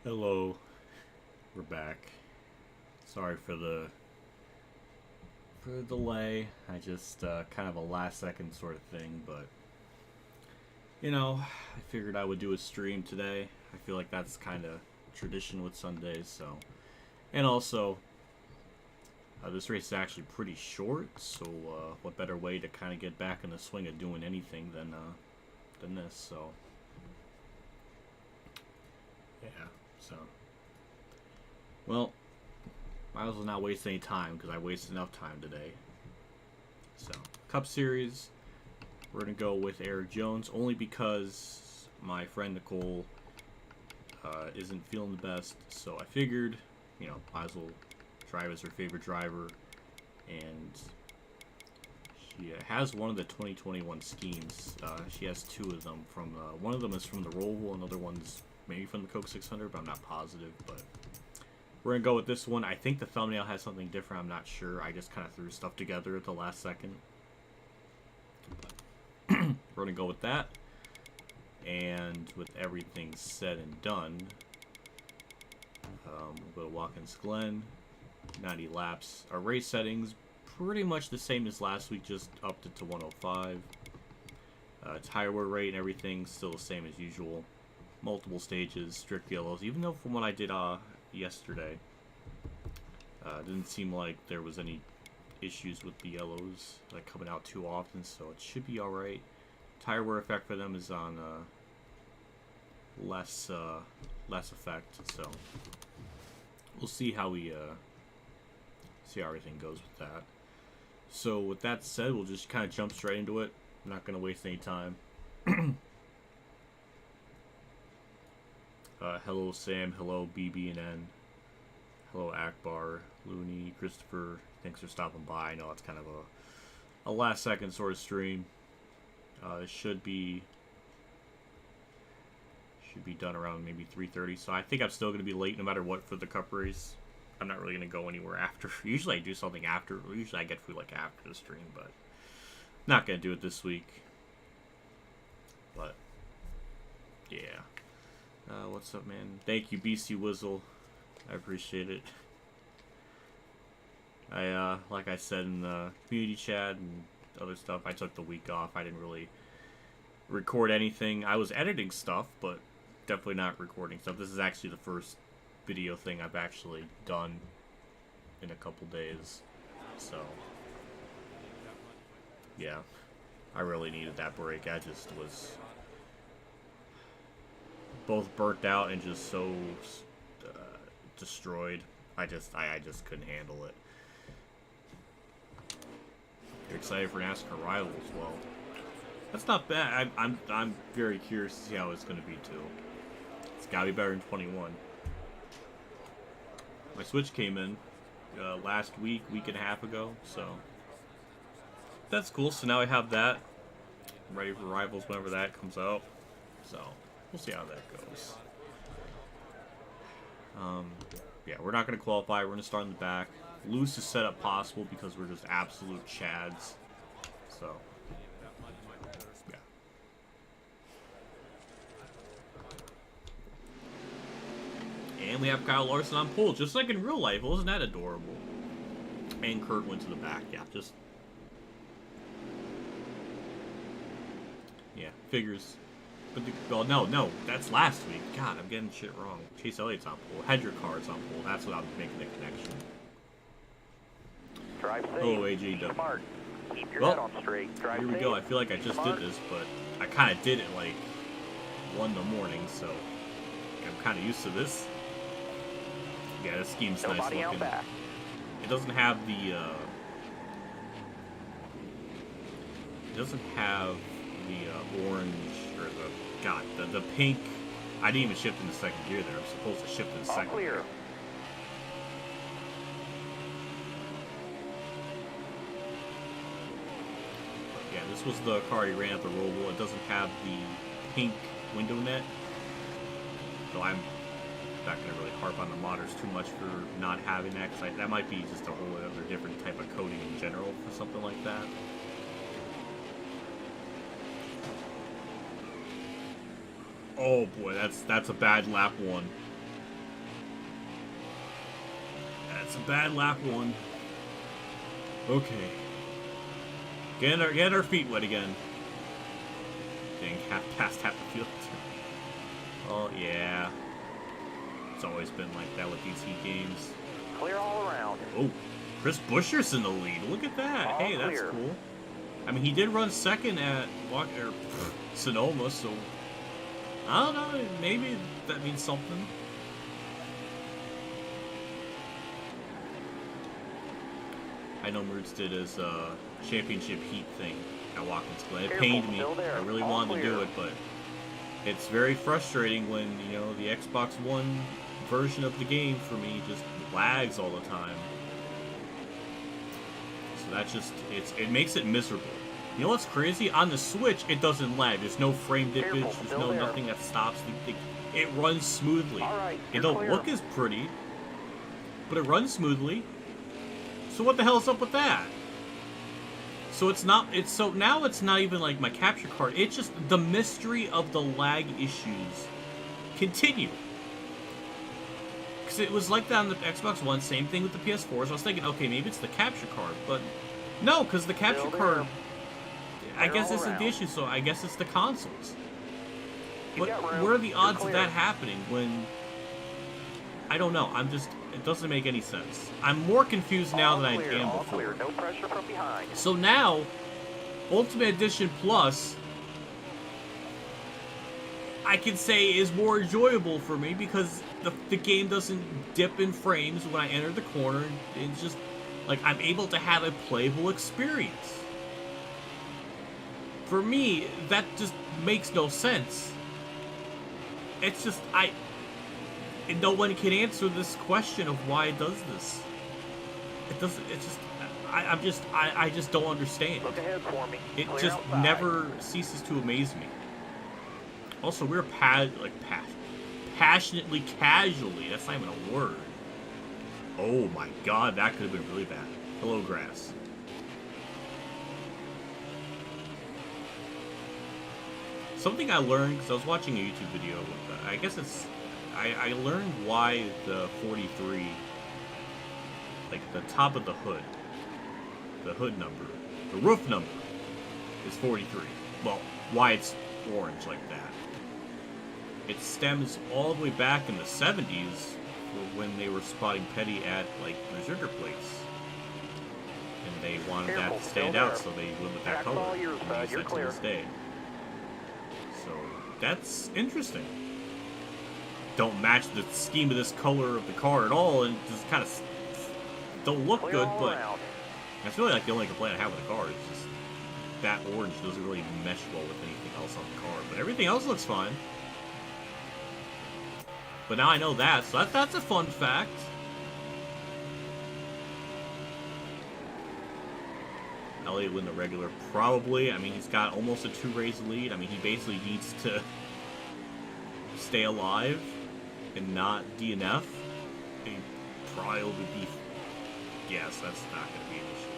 Hello, we're back. Sorry for the delay. I just kind of a last second sort of thing, but I figured I would do a stream today. I feel like that's kind of tradition with Sundays, so. And also, this race is actually pretty short, so what better way to kind of get back in the swing of doing anything than this? So, yeah. So, well, might as well not waste any time because I wasted enough time today. So, Cup Series, we're going to go with Eric Jones only because my friend Nicole isn't feeling the best. So I figured, might as well drive as her favorite driver. And she has one of the 2021 schemes. She has two of them. One of them is from the Roval, another one's maybe from the Coke 600, but I'm not positive. But we're going to go with this one. I think the thumbnail has something different. I'm not sure. I just kind of threw stuff together at the last second. But we're going to go with that. And with everything said and done, we'll go to Watkins Glen. 90 laps. Our race settings, pretty much the same as last week, just upped it to 105. Tire wear rate and everything, still the same as usual. Multiple stages, strict yellows. Even though from what I did yesterday, didn't seem like there was any issues with the yellows like coming out too often, so it should be alright. Tire wear effect for them is on less effect, so we'll see how we see how everything goes with that. So with that said, we'll just kind of jump straight into it. I'm not going to waste any time. Hello Sam, hello BB and N, hello Akbar, Looney, Christopher, thanks for stopping by. I know it's kind of a last second sort of stream. It should be done around maybe 3:30, so I think I'm still going to be late no matter what for the Cup race. I'm not really going to go anywhere after. Usually I do something after. Usually I get food like after the stream, but not going to do it this week. But yeah. What's up, man? Thank you, BC Wizzle. I appreciate it. Like I said in the community chat and other stuff, I took the week off. I didn't really record anything. I was editing stuff, but definitely not recording stuff. This is actually the first video thing I've actually done in a couple days. So, yeah. I really needed that break. I just was both burnt out and just so destroyed. I just couldn't handle it. You're excited for NASCAR Rivals? Well, that's not bad. I'm very curious to see how it's going to be too. It's got to be better than 21. My Switch came in last week and a half ago, so that's cool. So now I have that. I'm ready for Rivals whenever that comes out. So we'll see how that goes. Yeah, we're not going to qualify. We're going to start in the back. Loosest setup possible because we're just absolute chads. So, yeah. And we have Kyle Larson on pole, just like in real life. Wasn't that adorable? And Kurt went to the back. Yeah, just... yeah, figures. But well, no, that's last week. God, I'm getting shit wrong. Chase Elliott's on pole. Hedrick Carr's on pole. That's what I'm making the connection. Drive safe. Oh, AJ Smart. Keep your well, head on straight. Drive here we safe. go. I feel like I just Smart. did this, but I kind of did it like 1 in the morning, so I'm kind of used to this. Yeah, this scheme's nice Nobody out looking. back. It doesn't have the orange or the pink. I didn't even shift into second gear there. I'm supposed to shift in All second clear. gear. But yeah, this was the car he ran at the Roval. It doesn't have the pink window net, so I'm not going to really harp on the modders too much for not having that, because that might be just a whole other different type of coating in general for something like that. Oh boy, that's a bad lap one. It's a bad lap one. Okay. Get our feet wet again. Dang, past half the field. Oh, yeah. It's always been like that with these heat games. Clear all around. Oh, Chris Buescher's in the lead. Look at that. All hey, that's clear. cool. I mean, he did run second at Sonoma, so I don't know. Maybe that means something. I know Mertz did his championship heat thing at Watkins Glen. It pained me. I really wanted to do it, but it's very frustrating when, you know, the Xbox One version of the game for me just lags all the time. So that's just, it makes it miserable. You know what's crazy? On the Switch, it doesn't lag. There's no frame dippage. There's no nothing that stops. It runs smoothly. It don't look as pretty, but it runs smoothly. So what the hell is up with that? So it's not, so now it's not even like my capture card. It's just the mystery of the lag issues continue. Because it was like that on the Xbox One, same thing with the PS4. So I was thinking, okay, maybe it's the capture card, but no, because the capture card, I guess isn't the issue, so I guess it's the consoles. But what are the odds of that happening when, I don't know, it doesn't make any sense. I'm more confused now than I am before. No pressure from behind. So now, Ultimate Edition Plus, I can say is more enjoyable for me because the game doesn't dip in frames when I enter the corner. It's just, like, I'm able to have a playable experience. For me, that just makes no sense. It's just, no one can answer this question of why it does this. It doesn't, it's just, I just don't understand. Look ahead for me. It Clear just outside. never ceases to amaze me. Also, we're passionately casually, that's not even a word. Oh my god, that could have been really bad. Hello, grass. Something I learned, because I was watching a YouTube video, I guess it's, I learned why the 43, like the top of the hood number, the roof number is 43. Well, why it's orange like that. It stems all the way back in the 70s when they were spotting Petty at, like, the sugar place. And they wanted that to stand out, so they went with that color. And they use that to this day. So, that's interesting. Don't match the scheme of this color of the car at all, and just kind of don't look good, but that's really like the only complaint I have with the car. It's just that orange doesn't really mesh well with anything else on the car, but everything else looks fine. But now I know that, so that's a fun fact. Elliott win the regular, probably. I mean, he's got almost a 2-race lead. I mean, he basically needs to stay alive and not DNF. He probably would be, yes, that's not going to be an issue.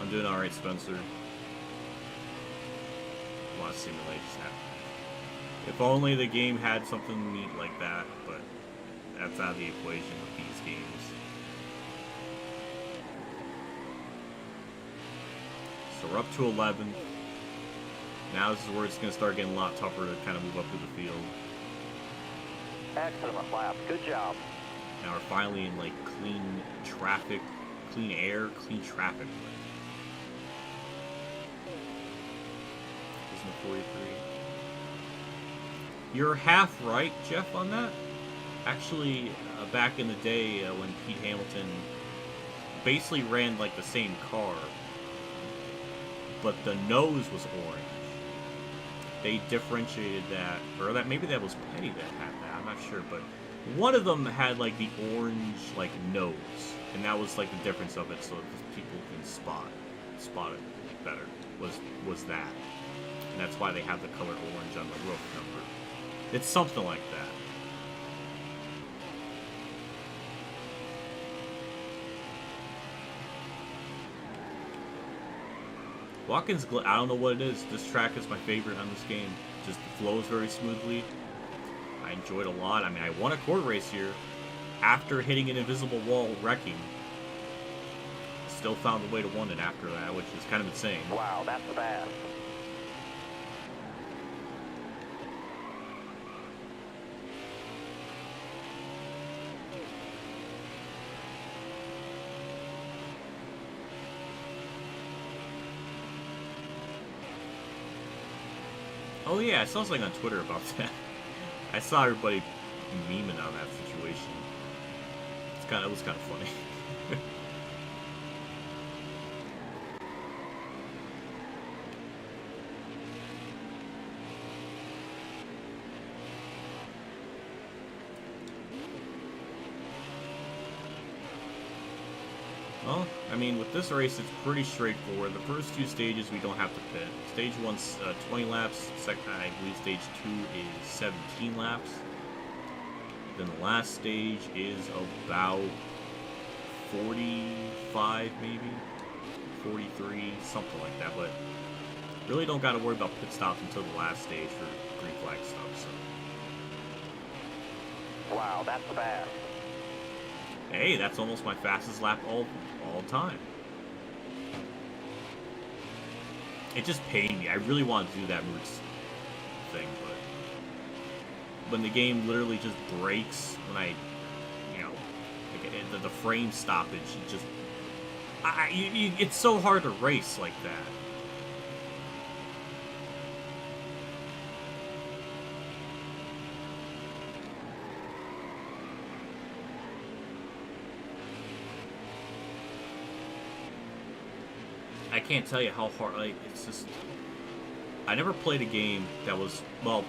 I'm doing alright, Spencer. A lot of simulations happen. If only the game had something neat like that, but that's out of the equation with these games. So we're up to 11. Now this is where it's going to start getting a lot tougher to kind of move up through the field. Excellent lap. Good job. Now we're finally in, like, clean traffic, clean air, clean traffic. Isn't it 43? You're half right, Jeff, on that. Actually, back in the day when Pete Hamilton basically ran like the same car, but the nose was orange. They differentiated that, or that maybe that was Petty that had that. I'm not sure, but one of them had like the orange like nose, and that was like the difference of it, so that people can spot it better. Was that, and that's why they have the color orange on the roof number. It's something like that. Watkins, I don't know what it is. This track is my favorite on this game. Just flows very smoothly. I enjoyed it a lot. I mean, I won a quarter race here. after hitting an invisible wall, wrecking, still found a way to win it after that, which is kind of insane. Wow, that's fast. Oh yeah, I saw something on Twitter about that. I saw everybody memeing on that situation. It was kind of funny. Well, I mean, with this race, it's pretty straightforward. The first two stages, we don't have to pit. Stage 1's 20 laps. Second, I believe stage 2 is 17 laps. Then the last stage is about 45, maybe 43, something like that. But really don't got to worry about pit stops until the last stage for green flag stuff. So. Wow, that's fast. Hey, that's almost my fastest lap all time. It just pained me. I really wanted to do that roots thing, but when the game literally just breaks when I, like the frame stoppage, it just, it's so hard to race like that. I can't tell you how hard, like, it's just, I never played a game that was, well,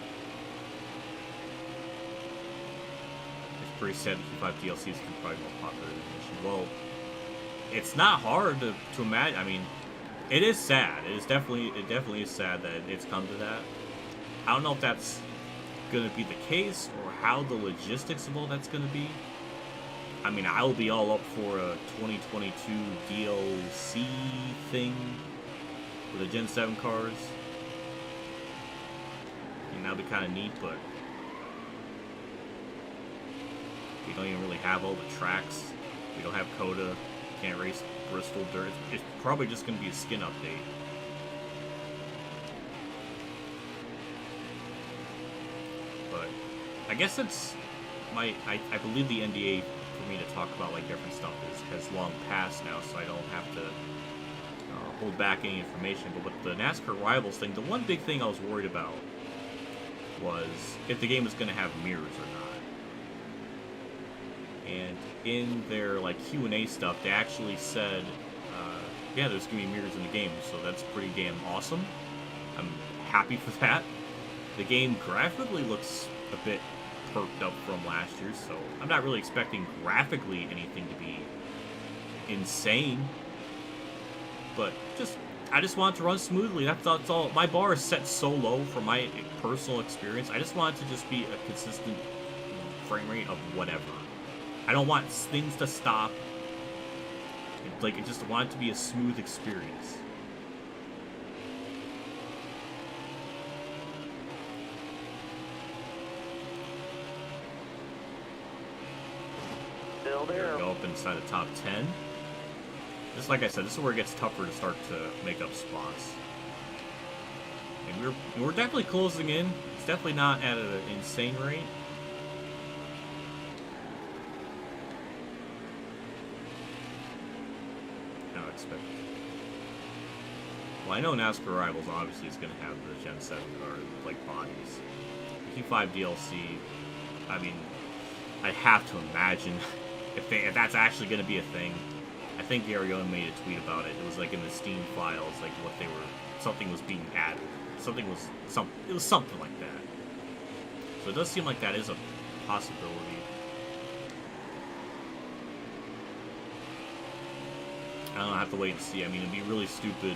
it's pretty sad that Q5 DLCs can probably be more popular than this. Well, it's not hard to imagine. I mean, it is sad. It definitely is sad that it's come to that. I don't know if that's going to be the case or how the logistics of all that's going to be. I mean, I will be all up for a 2022 DLC thing for the Gen 7 cars. And that'll be kind of neat, but we don't even really have all the tracks. We don't have Coda. Can't race Bristol Dirt. It's probably just going to be a skin update. But I guess it's I believe the NDA for me to talk about like different stuff has long passed now, so I don't have to hold back any information. But with the NASCAR Rivals thing, the one big thing I was worried about was if the game was going to have mirrors or not. And in their like Q&A stuff, they actually said, yeah, there's going to be mirrors in the game, so that's pretty damn awesome. I'm happy for that. The game graphically looks a bit perked up from last year, so I'm not really expecting graphically anything to be insane. But I just want it to run smoothly. That's all. My bar is set so low for my personal experience. I just want it to just be a consistent frame rate of whatever. I don't want things to stop. Like, I just want it to be a smooth experience. Still there. Go up inside the top 10. Just like I said, this is where it gets tougher to start to make up spots. And we're definitely closing in. It's definitely not at an insane rate. I don't expect. Well, I know NASCAR Rivals obviously is going to have the Gen 7 car like bodies. Q5 DLC. I mean, I have to imagine if that's actually going to be a thing. I think Ariona made a tweet about it. It was like in the Steam files, like what they were, something was being added. It was something like that. So it does seem like that is a possibility. I don't know, I have to wait and see. I mean, it'd be really stupid.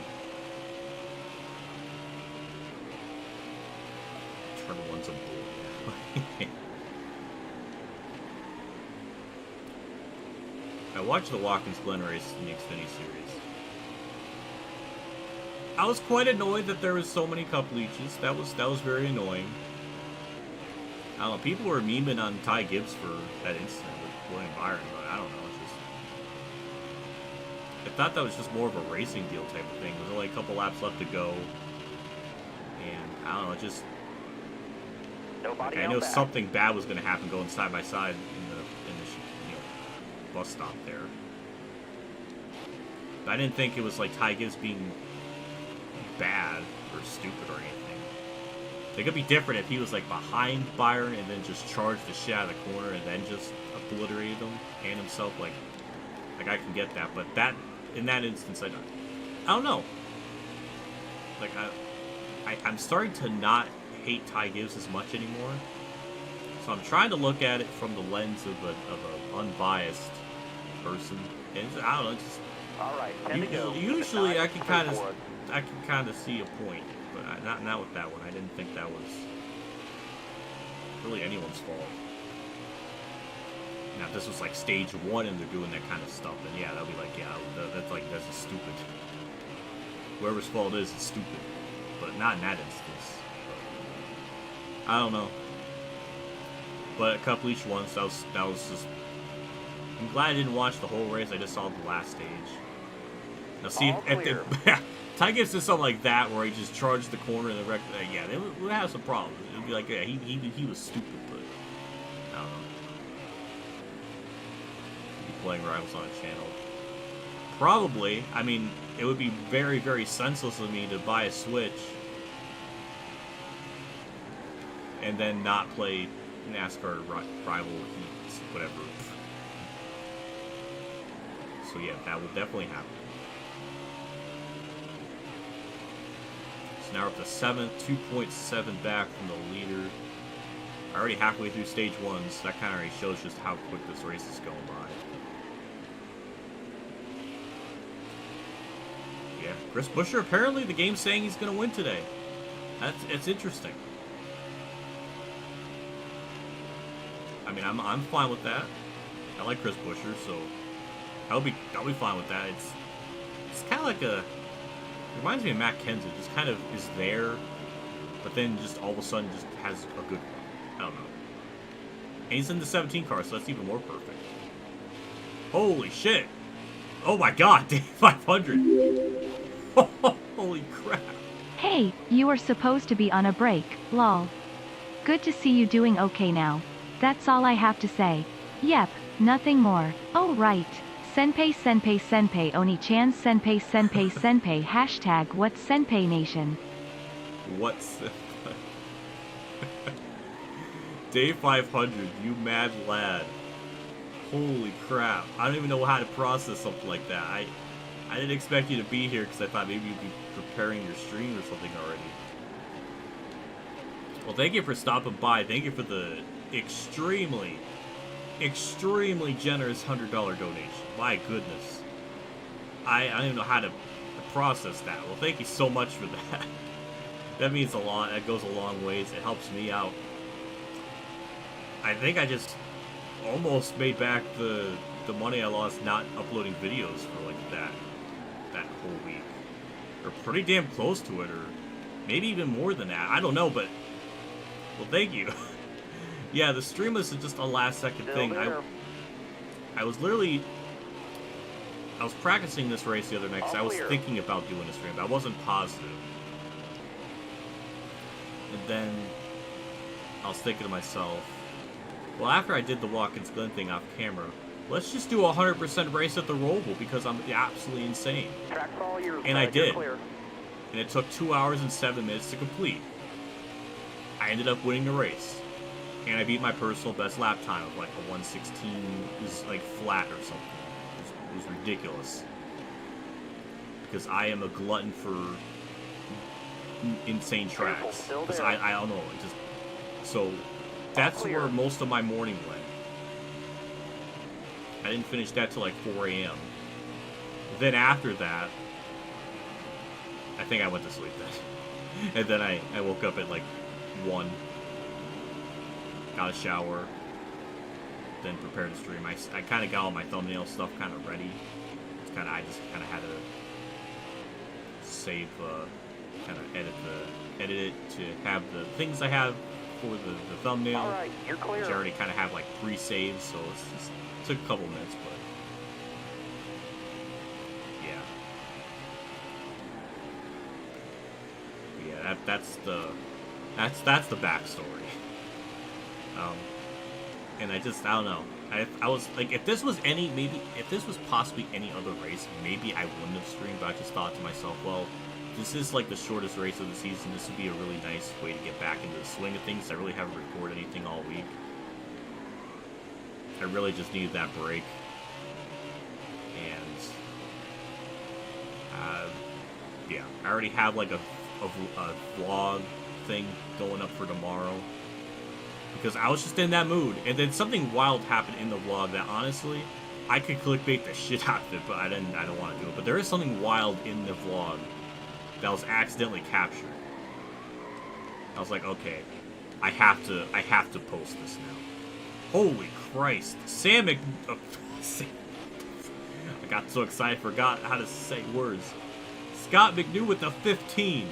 Turn one's a bull. I watched the Watkins Glen race in the Xfinity Series. I was quite annoyed that there was so many cup leeches. That was very annoying. I don't know. People were memeing on Ty Gibbs for that incident with William Byron, but I don't know. It's just, I thought that was just more of a racing deal type of thing. There's only a couple laps left to go, and I don't know. Just Nobody I on know back. something bad was going to happen going side by side in the bus stop there. But I didn't think it was like Ty Gibbs being bad or stupid or anything. It could be different if he was like behind Byron and then just charged the shit out of the corner and then just obliterated him and himself. Like I can get that, but that in that instance, I don't know. Like I'm starting to not hate Ty Gibbs as much anymore. So I'm trying to look at it from the lens of an unbiased person, and I don't know. Just, All right, 10 to go. usually I can kind of Forward. see a point, but not with that one. I didn't think that was really anyone's fault. Now, if this was like stage 1 and they're doing that kind of stuff, then yeah, that'd be like, yeah, that's just stupid. Whoever's fault is stupid, but not in that instance. I don't know. But a couple each once, that was just. I'm glad I didn't watch the whole race. I just saw the last stage. Now see if Ty Gibbs did something like that where he just charged the corner and the wreck. Yeah, they would have some problems. It'd be like, yeah, he was stupid, but I don't know. He'd be playing Rivals on a channel. Probably. I mean, it would be very, very senseless of me to buy a Switch and then not play NASCAR Rival Heats, whatever. So yeah, that will definitely happen. So now we're up to 7th, 2.7 back from the leader. Already halfway through stage 1, so that kind of already shows just how quick this race is going by. Yeah, Chris Buescher, apparently the game's saying he's going to win today. It's interesting. I mean, I'm fine with that. I like Chris Buescher, so I'll be fine with that. It's kind of like it reminds me of Matt Kenseth. Just kind of is there, but then just all of a sudden just has a good run. I don't know. And he's in the 17 car, so that's even more perfect. Holy shit! Oh my god, day 500! Holy crap! Hey, you were supposed to be on a break, lol. Good to see you doing okay now. That's all I have to say. Yep, nothing more. Oh right. Senpei senpei senpei oni-chan senpei senpei senpei hashtag what's senpei nation. What's Day 500, you mad lad. Holy crap. I don't even know how to process something like that. I didn't expect you to be here because I thought maybe you'd be preparing your stream or something already. Well, thank you for stopping by. Thank you for the extremely generous $100 donation. My goodness. I don't even know how to process that. Well, thank you so much for that. That means a lot. That goes a long ways. It helps me out. I think I just almost made back the money I lost not uploading videos for like that whole week. Or pretty damn close to it, or maybe even more than that. I don't know, but well, thank you. Yeah, the streamless is just a last second thing. I was practicing this race the other night because I was thinking about doing a stream, but I wasn't positive. And then I was thinking to myself, well, after I did the Watkins Glen thing off camera, let's just do a 100% race at the Roval because I'm absolutely insane. And I did. And it took 2 hours and 7 minutes to complete. I ended up winning the race. And I beat my personal best lap time of like a 1:16, it was like flat or something. It was ridiculous. Because I am a glutton for insane tracks. Because I don't know, so that's where most of my morning went. I didn't finish that till like 4 a.m. Then after that, I think I went to sleep then. And then I woke up at like 1. Got a shower, then prepared to stream. I kind of got all my thumbnail stuff kind of ready. I just kind of had to save, kind of edit it to have the things I have for the thumbnail. All right, you're clear. Which I already kind of have like pre-saves, so it's just took a couple minutes, but yeah, that's the backstory. And I don't know. I was like, if this was possibly any other race, maybe I wouldn't have streamed. But I just thought to myself, well, this is like the shortest race of the season. This would be a really nice way to get back into the swing of things. I really haven't recorded anything all week. I really just needed that break. And yeah, I already have like a vlog thing going up for tomorrow. Because I was just in that mood, and then something wild happened in the vlog that honestly, I could clickbait the shit out of it, but I don't want to do it. But there is something wild in the vlog that was accidentally captured. I was like, okay, I have to post this now. Holy Christ, I got so excited, I forgot how to say words. Scott McNew with the 15.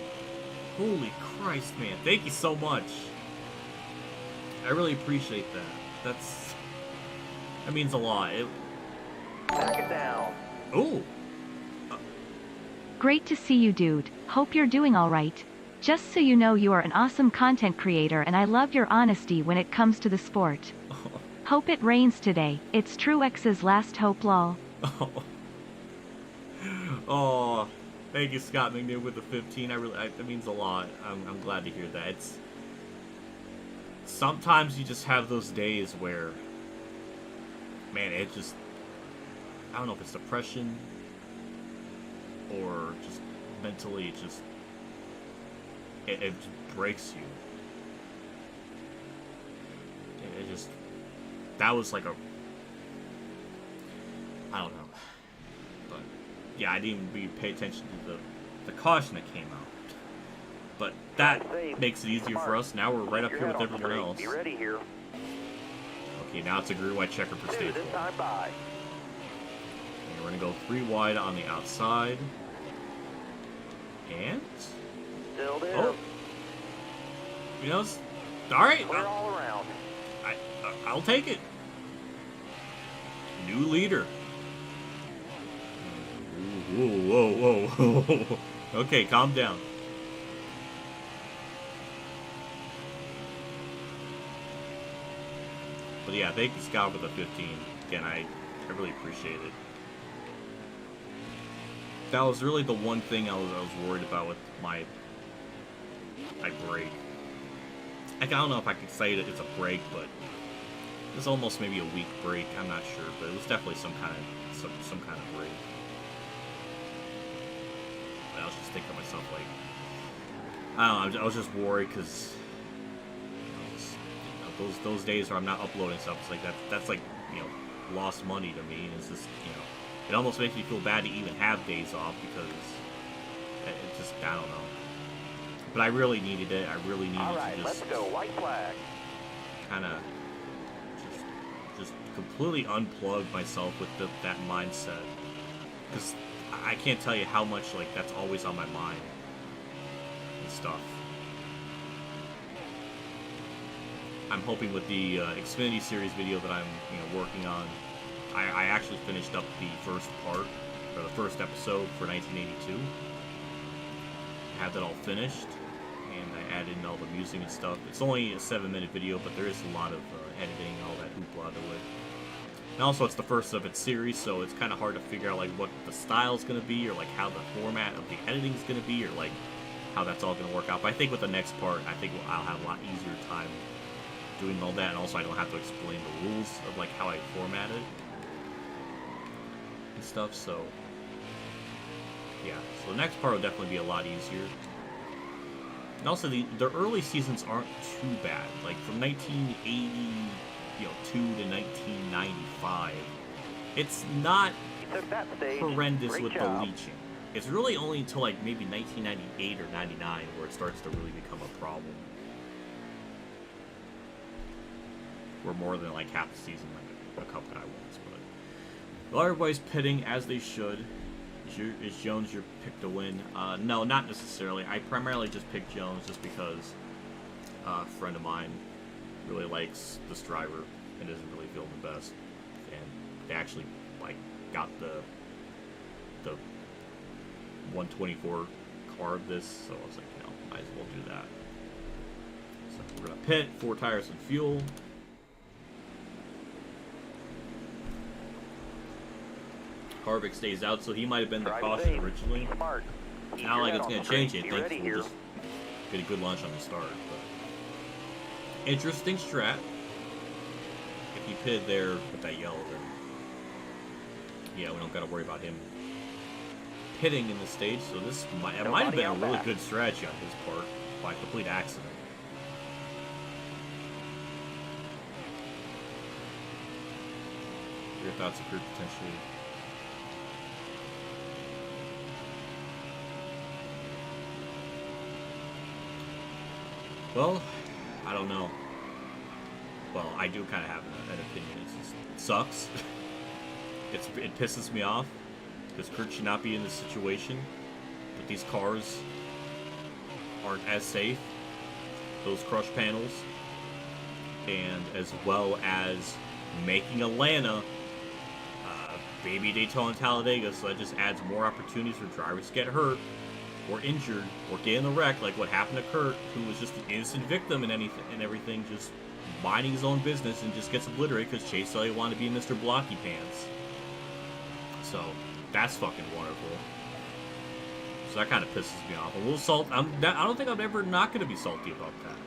Holy Christ, man, thank you so much. I really appreciate that. That means a lot. Back it down. Ooh. Great to see you, dude. Hope you're doing alright. Just so you know, you are an awesome content creator and I love your honesty when it comes to the sport. Hope it rains today. It's Truex's last hope, lol. Oh, thank you, Scott McNew with the 15. That means a lot. I'm glad to hear that. Sometimes you just have those days where, man, I don't know if it's depression or just mentally, it just breaks you. That was like I don't know. But, yeah, I didn't even pay attention to the caution that came out. But that makes it easier for us. Now we're right up here with everyone else. Be ready here. Okay, now it's a green white checker for stage 1. Time by. And we're gonna go 3 wide on the outside. And Still there. oh, you know, all right. Clear all around. I'll take it. New leader. Whoa. Okay, calm down. But yeah, thank you, Scott, for the 15. Again, I really appreciate it. That was really the one thing I was worried about with my break. I don't know if I could say that it's a break, but it's almost maybe a week break. I'm not sure, but it was definitely some kind of break. But I was just thinking to myself, like, I don't know. I was just worried because those days where I'm not uploading stuff, it's like that's like, you know, lost money to me. And it's just, you know, it almost makes me feel bad to even have days off because it just, I don't know. But I really needed it. I really needed to just, let's go. White flag. kind of just completely unplug myself with that mindset, because I can't tell you how much, like, that's always on my mind and stuff. I'm hoping with the Xfinity Series video that I'm, you know, working on, I actually finished up the first part, or the first episode for 1982. I have that all finished, and I added in all the music and stuff. It's only a 7-minute video, but there is a lot of editing and all that hoopla to it. And also, it's the first of its series, so it's kind of hard to figure out, like, what the style's going to be, or, like, how the format of the editing's going to be, or, like, how that's all going to work out. But I think with the next part, I think I'll have a lot easier time doing all that, and also I don't have to explain the rules of, like, how I format it and stuff, so yeah. So the next part will definitely be a lot easier. And also, the early seasons aren't too bad. Like, from 1982 to 1995, it's not horrendous with the leeching. It's really only until, like, maybe 1998 or 99 where it starts to really become a problem. We're more than, like, half the season, like a cup guy wins. But well, everybody's pitting as they should. Is Jones your pick to win? No, not necessarily. I primarily just picked Jones just because friend of mine really likes this driver and isn't really feeling the best, and they actually like got the 124 car of this, so I was like, you know, might as well do that. So we're gonna pit, 4 tires and fuel. Harvick stays out, so he might have been the caution originally. Smart. Not like it's going to change it. Be Thanks, ready we'll here. just get a good launch on the start. But interesting strat. If he pitted there with that yellow, then yeah, we don't got to worry about him pitting in the stage. So this might have been a really good strategy on his part by complete accident. Your thoughts appear potentially. Well, I don't know. Well, I do kind of have an opinion. It sucks. It pisses me off because Kurt should not be in this situation. But these cars aren't as safe. Those crush panels, and as well as making Atlanta baby Daytona and Talladega, so that just adds more opportunities for drivers to get hurt or injured or get in a wreck, like what happened to Kurt, who was just an innocent victim and everything, just minding his own business and just gets obliterated because Chase said he wanted to be Mr. Blocky Pants. So that's fucking wonderful. So that kind of pisses me off. A little salt. I don't think I'm ever not going to be salty about that.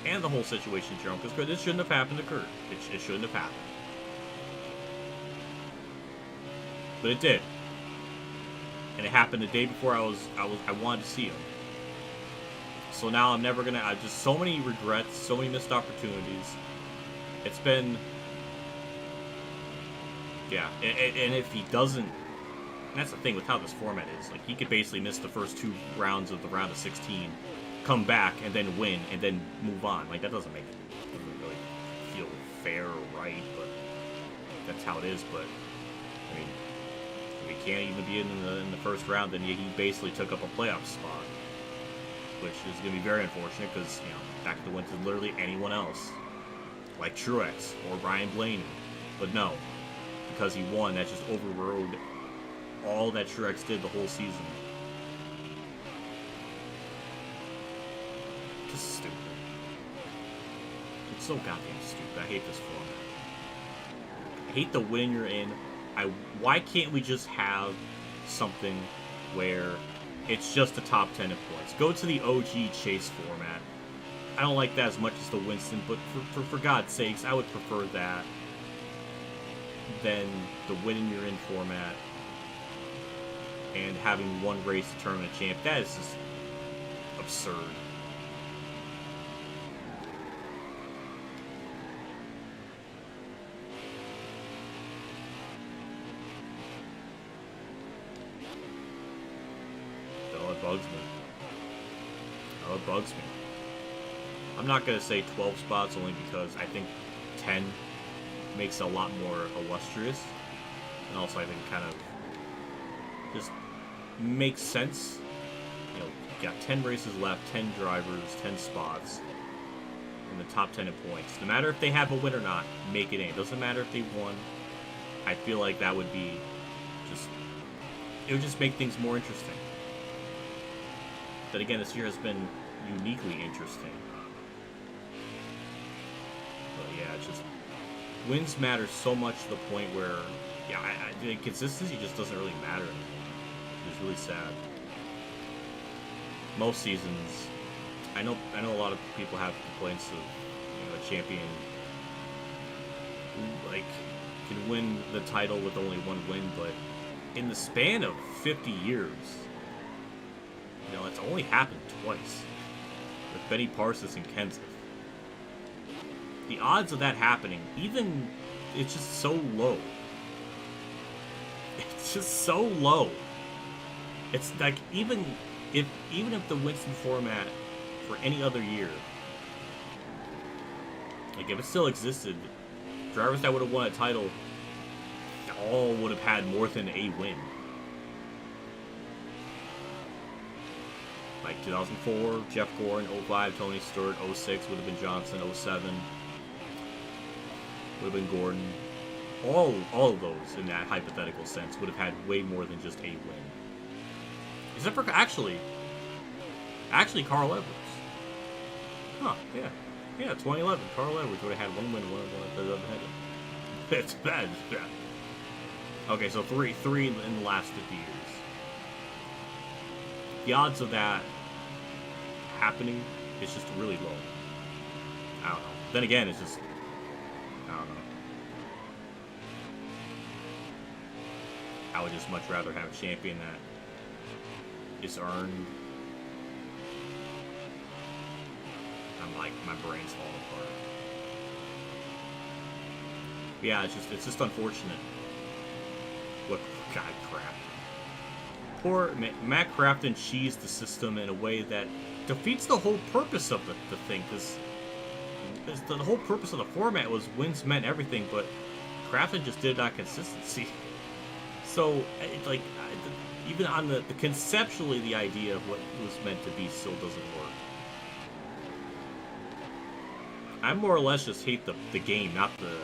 And the whole situation, Jerome, because this shouldn't have happened to Kurt. It shouldn't have happened. But it did. And it happened the day before I wanted to see him. So now I'm never gonna. Just so many regrets, so many missed opportunities. It's been, yeah. And if he doesn't, and that's the thing with how this format is. Like, he could basically miss the first 2 rounds of the round of 16, come back and then win and then move on. Like, that doesn't really feel fair or right. But that's how it is. But I mean, if he can't even be in the first round, then he basically took up a playoff spot, which is going to be very unfortunate because, you know, that could have went to literally anyone else, like Truex or Ryan Blaney. But no, because he won, that just overrode all that Truex did the whole season. Just stupid. It's so goddamn stupid. I hate this format. I hate the win you're in. Why can't we just have something where it's just the top 10 in points? Go to the OG Chase format. I don't like that as much as the Winston, but for God's sakes, I would prefer that than the winning you're in format and having one race to tournament champ. That is just absurd. Bugs me. Oh, it bugs me. I'm not going to say 12 spots only because I think 10 makes it a lot more illustrious. And also I think kind of just makes sense. You know, you got 10 races left, 10 drivers, 10 spots in the top 10 in points. No matter if they have a win or not, make it in. It doesn't matter if they won. I feel like that would be just, it would just make things more interesting. But again, this year has been uniquely interesting. But yeah, it's just, wins matter so much to the point where, yeah, the consistency just doesn't really matter anymore. It's really sad. Most seasons, I know a lot of people have complaints of, you know, a champion who, like, can win the title with only one win, but in the span of 50 years, you know, it's only happened twice with Benny Parsons and Kenseth. The odds of that happening, even, it's just so low. It's just so low. It's like, even if the Winston format for any other year, like if it still existed, drivers that would have won a title all would have had more than a win. Like, 2004, Jeff Gordon. 05, Tony Stewart. 06 would have been Johnson. 07 would have been Gordon. All of those, in that hypothetical sense, would have had way more than just a win. Except for, actually, Carl Edwards. Huh, yeah. Yeah, 2011, Carl Edwards would have had one win, one that doesn't have it. It's bad, it's bad. Okay, so three in the last 50 years. The odds of that happening is just really low. I don't know. Then again, it's just, I don't know. I would just much rather have a champion that is earned. I'm like, my brain's falling apart. Yeah, it's just unfortunate. What, God, crap. Poor Matt Crafton cheesed the system in a way that defeats the whole purpose of the thing, because the whole purpose of the format was wins meant everything, but Crafton just did not consistency. So, like, even on the conceptually, the idea of what it was meant to be still doesn't work. I more or less just hate the game, not the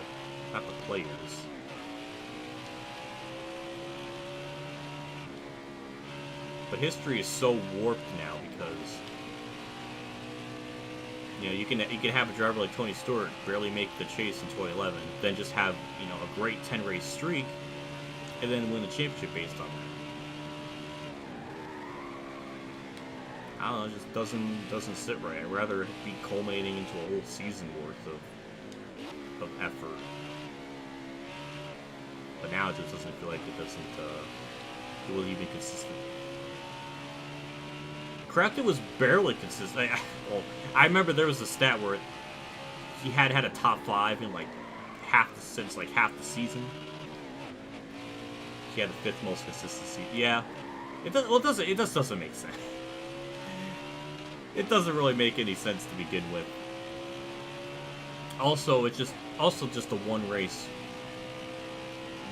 players. But history is so warped now because, you know, you can have a driver like Tony Stewart barely make the chase in 2011, then just have, you know, a great 10-race streak, and then win the championship based on that. I don't know, it just doesn't sit right. I'd rather it be culminating into a whole season worth of effort. But now it just doesn't feel like it wasn't even consistent. Crafton was barely consistent. I remember there was a stat where he had a top 5 in like half the season. He had the 5th most consistency. Yeah, it just doesn't make sense. It doesn't really make any sense to begin with. Also, it's just a one race,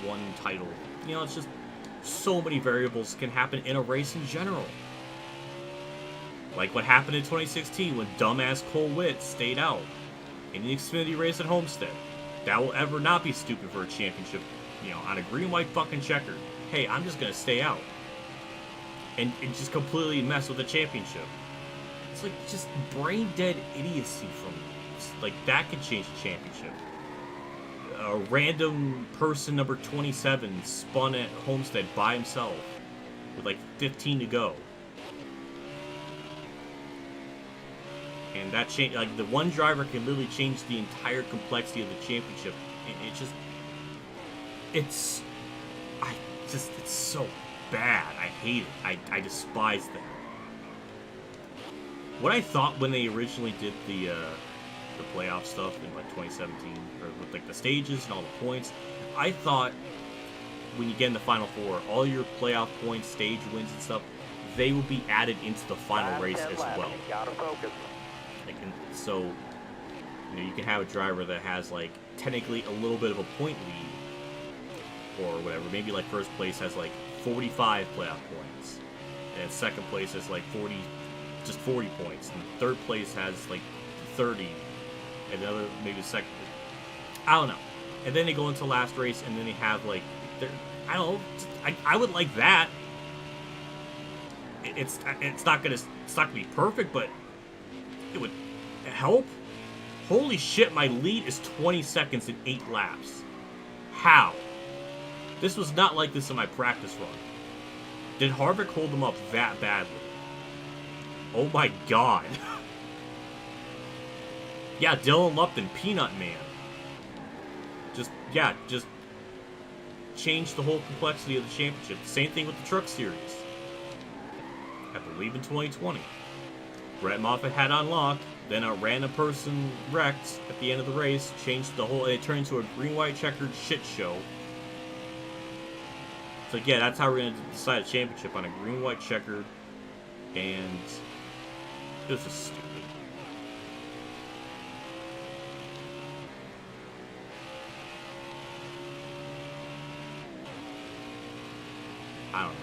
one title. You know, it's just so many variables can happen in a race in general. Like what happened in 2016 when dumbass Cole Witt stayed out in the Xfinity race at Homestead. That will ever not be stupid for a championship, you know, on a green-white fucking checkered. Hey, I'm just gonna stay out. And just completely mess with the championship. It's like just brain-dead idiocy from, like, that could change the championship. A random person, number 27, spun at Homestead by himself with like 15 to go. And that change, like, the one driver can literally change the entire complexity of the championship. It's so bad. I hate it. I despise that. What I thought when they originally did the playoff stuff in like 2017, or with like the stages and all the points, I thought when you get in the Final Four, all your playoff points, stage wins and stuff, they will be added into the final race as well. Gotta focus. So, you know, you can have a driver that has like technically a little bit of a point lead, or whatever. Maybe like first place has like 45 playoff points, and second place has like 40 points, and third place has like 30, and the other maybe second. I don't know. And then they go into last race, and then they have like, I don't know. I would like that. It's not gonna be perfect, but it would help. Holy shit, my lead is 20 seconds in 8 laps. How? This was not like this in my practice run. Did Harvick hold them up that badly? Oh my god. Yeah, Dylan Lupton, Peanut Man. Just change the whole complexity of the championship. Same thing with the Truck Series. I believe in 2020. Brett Moffitt had on lock, then a random person wrecked at the end of the race, changed the whole, it turned into a green-white checkered shit show. So yeah, that's how we're going to decide a championship, on a green-white checkered, and it was just stupid. I don't know.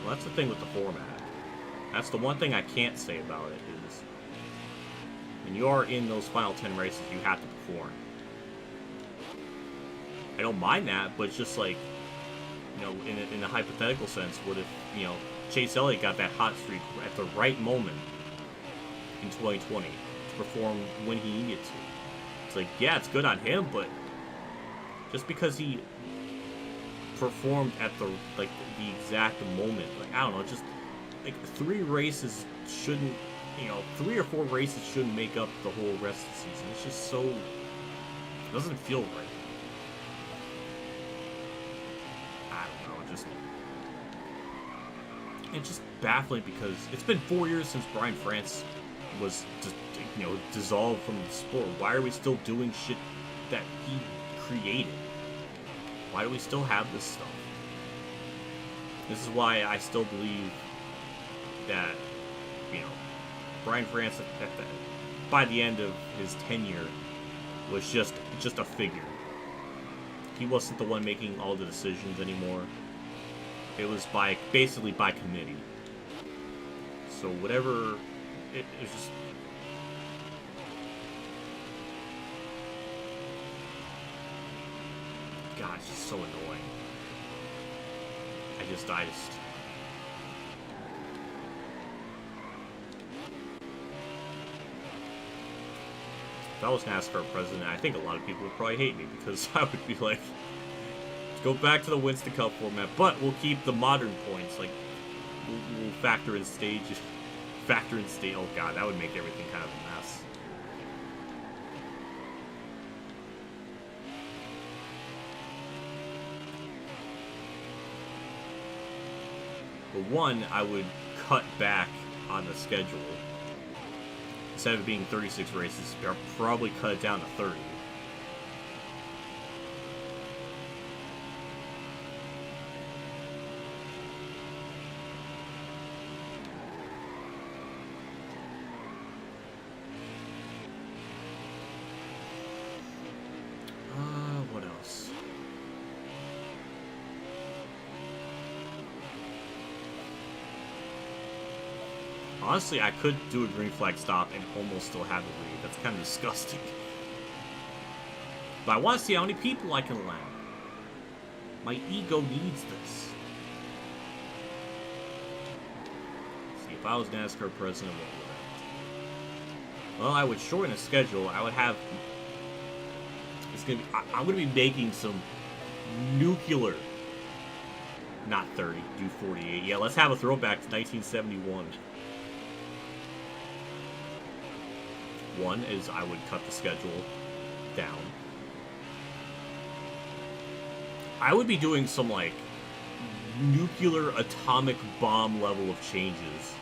Well, that's the thing with the format. That's the one thing I can't say about it is when you are in those final 10 races, you have to perform. I don't mind that, but it's just like, you know, in a hypothetical sense, what if, you know, Chase Elliott got that hot streak at the right moment in 2020 to perform when he needed to? It's like, yeah, it's good on him, but just because he performed at the exact moment, like, I don't know, just like 3 races shouldn't, you know, 3 or 4 races shouldn't make up the whole rest of the season. It's just so, it doesn't feel right. I don't know, it's just baffling because it's been 4 years since Brian France was just, you know, dissolved from the sport. Why are we still doing shit that he created? Why do we still have this stuff? This is why I still believe that, you know, Brian France by the end of his tenure was just a figure. He wasn't the one making all the decisions anymore. It was basically by committee. So whatever, it was just. God, it's just so annoying. I just. If I was NASCAR president, I think a lot of people would probably hate me because I would be like, go back to the Winston Cup format, but we'll keep the modern points. Like, we'll factor in stages. Oh god, that would make everything kind of a mess. But one, I would cut back on the schedule. Instead of it being 36 races, I'll probably cut it down to 30. What else? Honestly, I could do a green flag stop and almost still have the lead. That's kind of disgusting. But I want to see how many people I can land. My ego needs this. Let's see, if I was NASCAR president, what would I do? Well, I would shorten the schedule. I would have. I'm gonna be making some nuclear. Not 30, do 48. Yeah, let's have a throwback to 1971. One is I would cut the schedule down. I would be doing some, like, nuclear atomic bomb level of changes.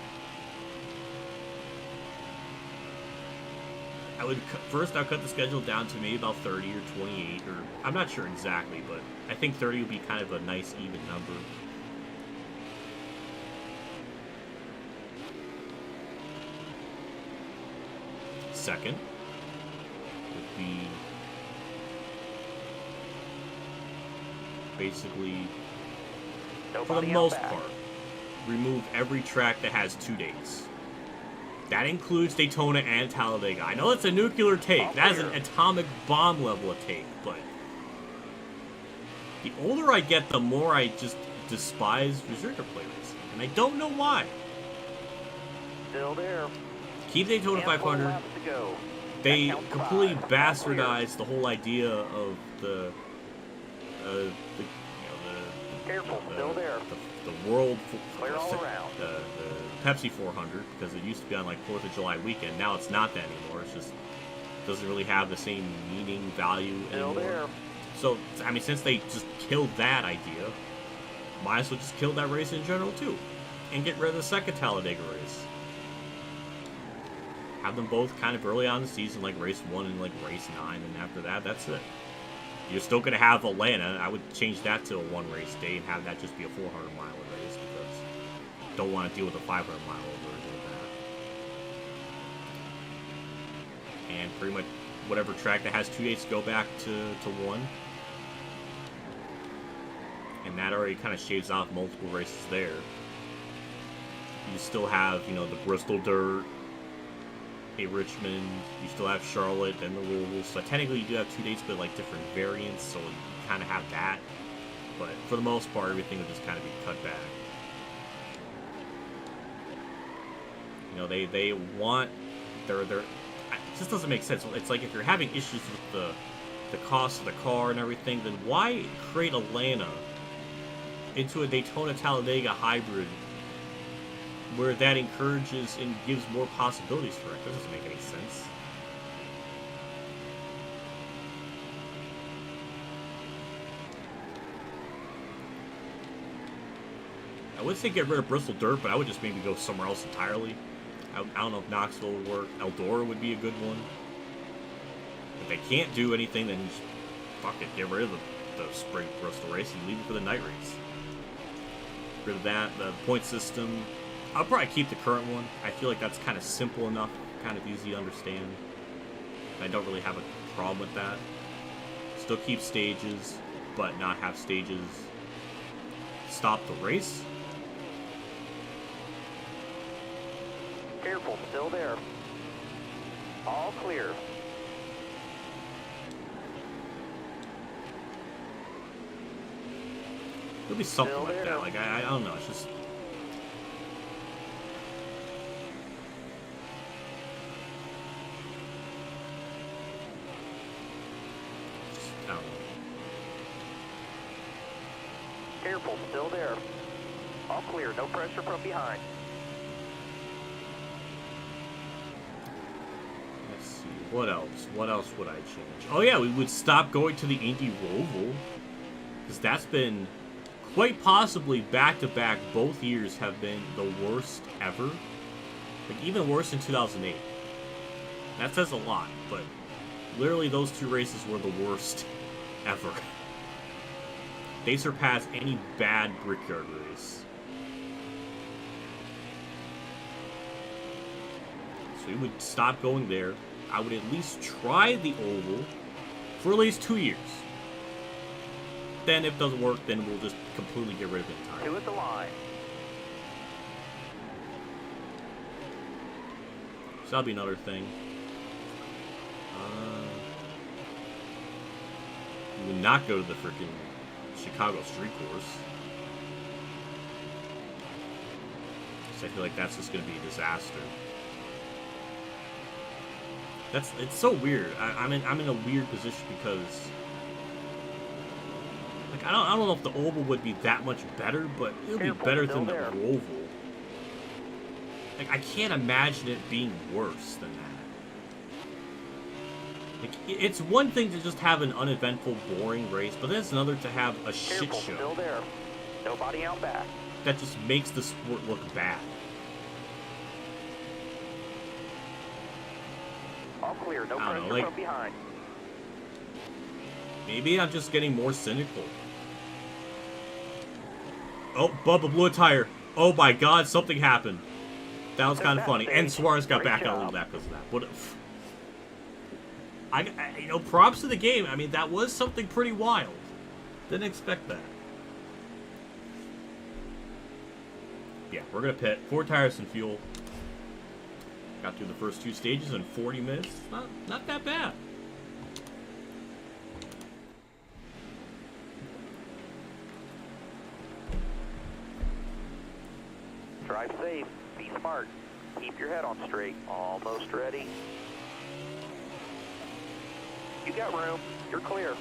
First I'll cut the schedule down to maybe about 30 or 28, or I'm not sure exactly, but I think 30 would be kind of a nice even number. Second would be basically, for the most part, remove every track that has 2 dates. That includes Daytona and Talladega. I know it's a nuclear take. That is an atomic bomb level of take, but the older I get, the more I just despise reserve play racing. And I don't know why. Still there. Keep Daytona 500. They completely bastardized the whole idea of the world, the Pepsi 400, because it used to be on like 4th of July weekend. Now it's not that anymore. It's just doesn't really have the same meaning, value anymore. So, I mean, since they just killed that idea, might as well just kill that race in general too, and get rid of the second Talladega race. Have them both kind of early on in the season, like race 1 and like race 9, and after that, that's it. You're still going to have Atlanta. I would change that to a 1 race day and have that just be a 400-mile race, because I don't want to deal with a 500-mile version of that. And pretty much whatever track that has 2 dates, go back to 1. And that already kind of shaves off multiple races there. You still have, you know, the Bristol Dirt, a Richmond, you still have Charlotte, and the Louisville. So technically you do have 2 dates, but like different variants, so you kind of have that. But for the most part, everything will just kind of be cut back. You know, they want it just doesn't make sense. It's like if you're having issues with the cost of the car and everything, then why create Atlanta into a Daytona Talladega hybrid where that encourages and gives more possibilities for it? That doesn't make any sense. I would say get rid of Bristol Dirt, but I would just maybe go somewhere else entirely. I don't know if Knoxville would work. Eldora would be a good one. If they can't do anything, then just fuck it. Get rid of the spring Bristol race and leave it for the night race. Get rid of that. The point system. I'll probably keep the current one. I feel like that's kind of simple enough, kind of easy to understand. I don't really have a problem with that. Still keep stages, but not have stages stop the race. Careful, still there. All clear. There'll be something Still like there. that. Like, I don't know. It's just... I don't know. Careful, still there. All clear, no pressure from behind. Let's see. What else? What else would I change? Oh yeah, we would stop going to the Indy Roval. Because that's been... quite possibly back-to-back, both years have been the worst ever. Like, even worse than 2008. That says a lot, but literally those two races were the worst ever. They surpassed any bad Brickyard race. So we would stop going there. I would at least try the Oval for at least 2 years. Then if it doesn't work, then we'll just completely get rid of it entirely. Two at the line. So that'll be another thing. We would not go to the freaking Chicago Street Course. So I feel like that's just going to be a disaster. It's so weird. I'm in a weird position because... like, I don't know if the Oval would be that much better, but it would be better than the Roval. Like, I can't imagine it being worse than that. Like, it's one thing to just have an uneventful, boring race, but then it's another to have a shit Careful, show. still there. Nobody out back. That just makes the sport look bad. All clear, no I don't know, pressure like- from behind. Maybe I'm just getting more cynical. Oh, Bubba blew a tire. Oh my god, something happened. That was kind of funny. And Suarez got back out a little bit because of that. But you know, props to the game. I mean, that was something pretty wild. Didn't expect that. Yeah, we're gonna pit 4 tires and fuel. Got through the first 2 stages in 40 minutes. Not that bad. Drive safe. Be smart. Keep your head on straight. Almost ready. You got room. You're clear.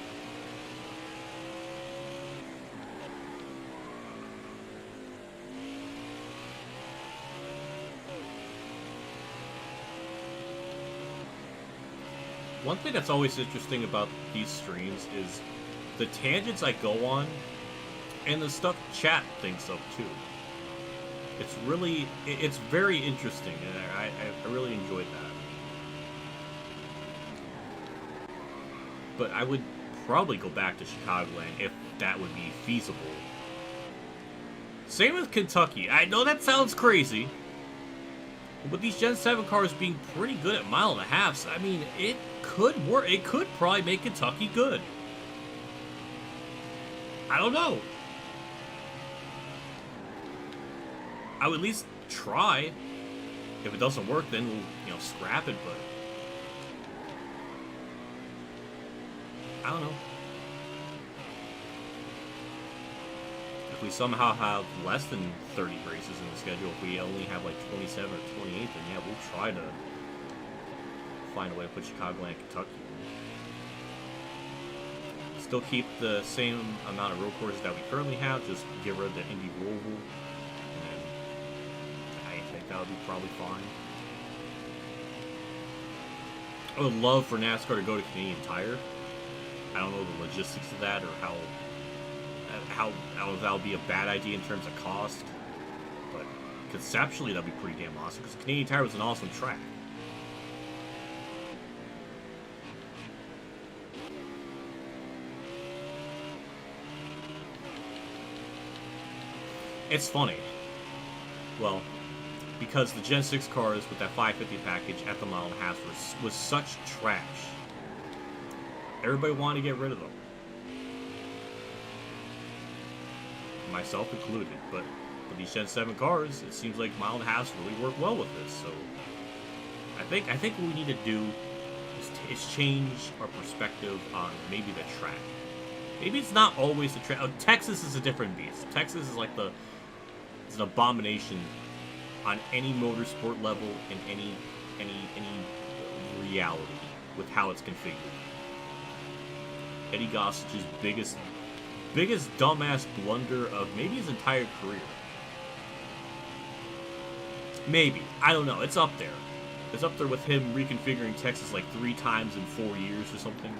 One thing that's always interesting about these streams is the tangents I go on and the stuff chat thinks of too. It's very interesting, and I really enjoyed that. But I would probably go back to Chicagoland if that would be feasible. Same with Kentucky. I know that sounds crazy, but these Gen 7 cars being pretty good at mile and a half, I mean, it could work. It could probably make Kentucky good. I don't know. I would at least try. If it doesn't work, then we'll, you know, scrap it, but I don't know. If we somehow have less than 30 races in the schedule, if we only have like 27 or 28, then yeah, we'll try to find a way to put Chicago and Kentucky in. Still keep the same amount of road courses that we currently have, just get rid of the Indy Louisville, and I think that would be probably fine. I would love for NASCAR to go to Canadian Tire. I don't know the logistics of that or how that would be a bad idea in terms of cost, but conceptually that'd be pretty damn awesome because Canadian Tire was an awesome track. It's funny. Well, because the Gen 6 cars with that 550 package at the mile and a half was such trash. Everybody wanted to get rid of them. Myself included, but with these Gen 7 cars, it seems like mile and a half really work well with this. So I think what we need to do is change our perspective on maybe the track. Maybe it's not always the track. Oh, Texas is a different beast. Texas is like it's an abomination on any motorsport level in any reality with how it's configured. Eddie Gossich's biggest dumbass blunder of maybe his entire career. Maybe. I don't know. It's up there. It's up there with him reconfiguring Texas like 3 times in 4 years or something.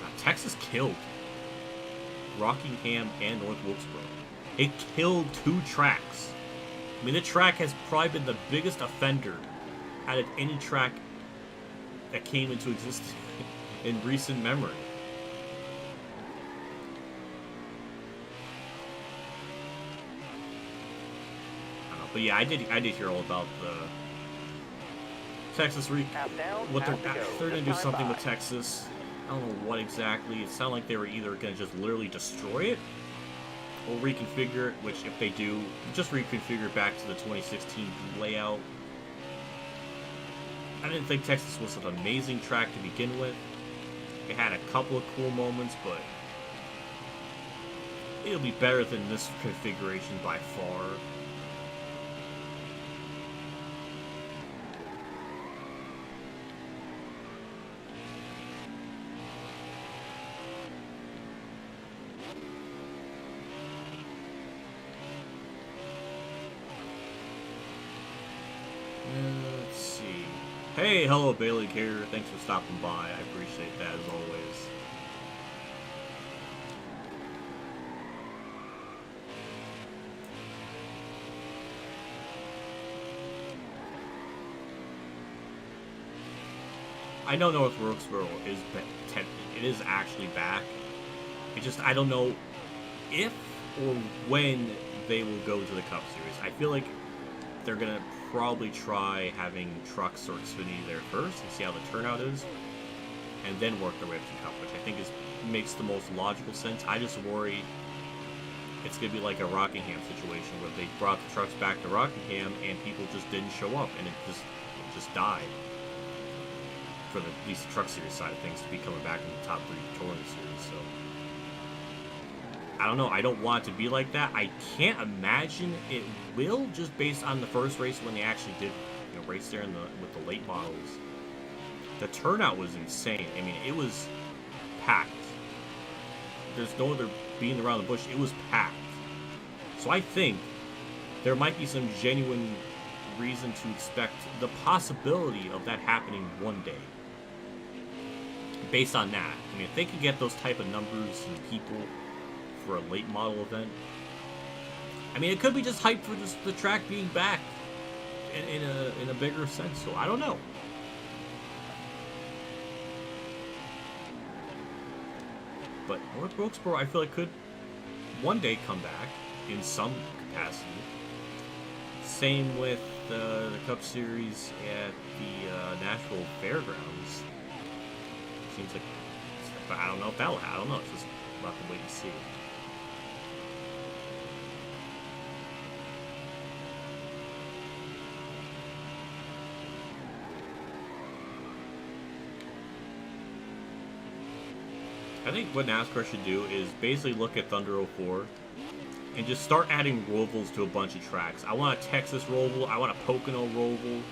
God, Texas killed Rockingham and North Wilkesboro. It killed 2 tracks. I mean, the track has probably been the biggest offender out of any track that came into existence in recent memory. I don't know, but yeah, I did hear all about the Texas what they're gonna do something with Texas. I don't know what exactly. It sounded like they were either gonna just literally destroy it or reconfigure it, which if they do, just reconfigure it back to the 2016 layout. I didn't think Texas was an amazing track to begin with. It had a couple of cool moments, but it'll be better than this configuration by far. Let's see. Hey, hello Bailey here. Thanks for stopping by. I appreciate that as always. I know North Wilkesboro is actually back. I don't know if or when they will go to the Cup Series. I feel like they're gonna probably try having trucks or Xfinity there first and see how the turnout is, and then work their way up to Cup, which I think makes the most logical sense. I just worry it's gonna be like a Rockingham situation where they brought the trucks back to Rockingham and people just didn't show up, and it just died for at least the Truck Series side of things to be coming back in the top 3 touring series. So I don't know. I don't want it to be like that. I can't imagine it will, just based on the first race when they actually did, race there with the late models. The turnout was insane. I mean, it was packed. There's no other beating around the bush. It was packed. So I think there might be some genuine reason to expect the possibility of that happening one day. Based on that, I mean, if they could get those type of numbers and people for a late model event, I mean, it could be just hype for just the track being back in a bigger sense. So I don't know. But North Wilkesboro, I feel like could one day come back in some capacity. Same with the Cup Series at the Nashville Fairgrounds. Seems like, but I don't know if that'll happen. I don't know. It's just we'll have to wait and see. I think what NASCAR should do is basically look at Thunder 04 and just start adding Rovals to a bunch of tracks. I want a Texas Roval. I want a Pocono Roval.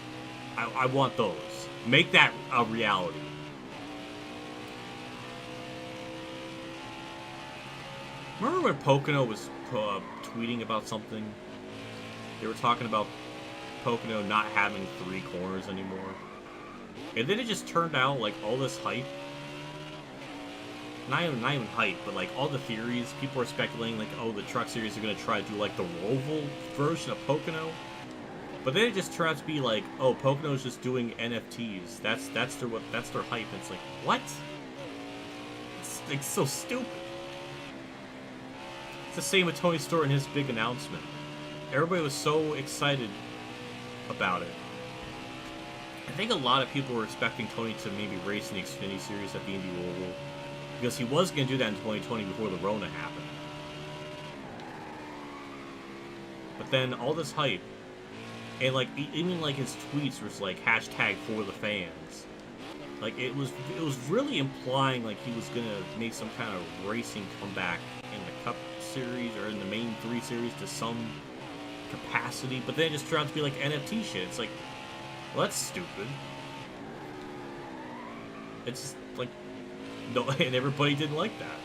I want those. Make that a reality. Remember when Pocono was tweeting about something? They were talking about Pocono not having 3 corners anymore. And then it just turned out like all this hype. Not even hype, but like all the theories, people are speculating like, oh, the Truck Series are gonna try to do like the Roval version of Pocono. But then it just turned out to be like, oh, Pocono's just doing NFTs. That's their hype. And it's like, what? It's like so stupid. It's the same with Tony Stewart and his big announcement. Everybody was so excited about it. I think a lot of people were expecting Tony to maybe race in the Xfinity Series at the Indy Roval, because he was going to do that in 2020 before the Rona happened. But then all this hype, and like even like his tweets was like hashtag for the fans. Like it was really implying like he was going to make some kind of racing comeback in the Cup Series or in the main 3 series to some capacity. But then it just turned out to be like NFT shit. It's like, well, that's stupid. It's just like, no, and everybody didn't like that.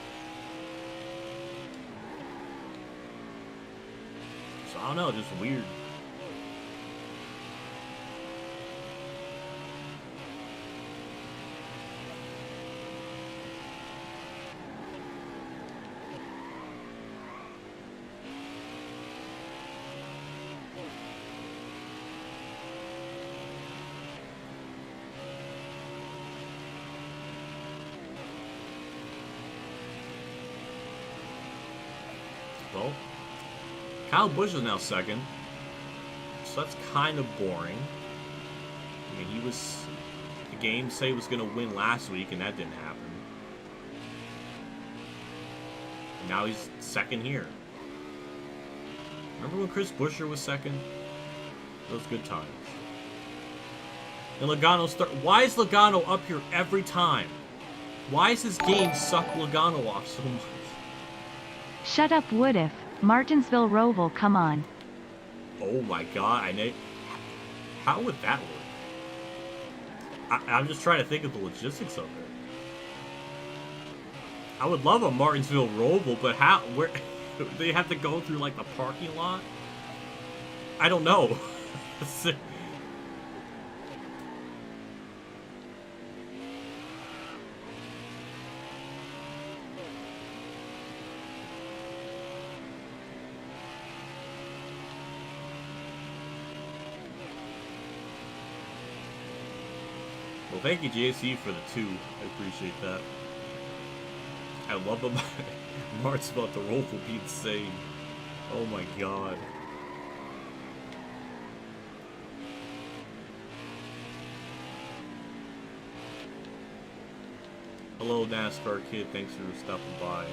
So I don't know, just weird. Well, Kyle Busch is now second, so that's kind of boring. I mean, the game say he was going to win last week, and that didn't happen. And now he's second here. Remember when Chris Buescher was second? Those good times. And Logano why is Logano up here every time? Why is his game suck Logano off so much? Shut up, Woodif. Martinsville Roval, come on. Oh my god, I know. How would that work? I'm just trying to think of the logistics of it. I would love a Martinsville Roval, but how? Where? They have to go through like the parking lot? I don't know. Well, thank you, JC, for the 2. I appreciate that. I love them. Mart's about the roll will be insane. Oh my god. Hello, NASCAR Kid. Thanks for stopping by.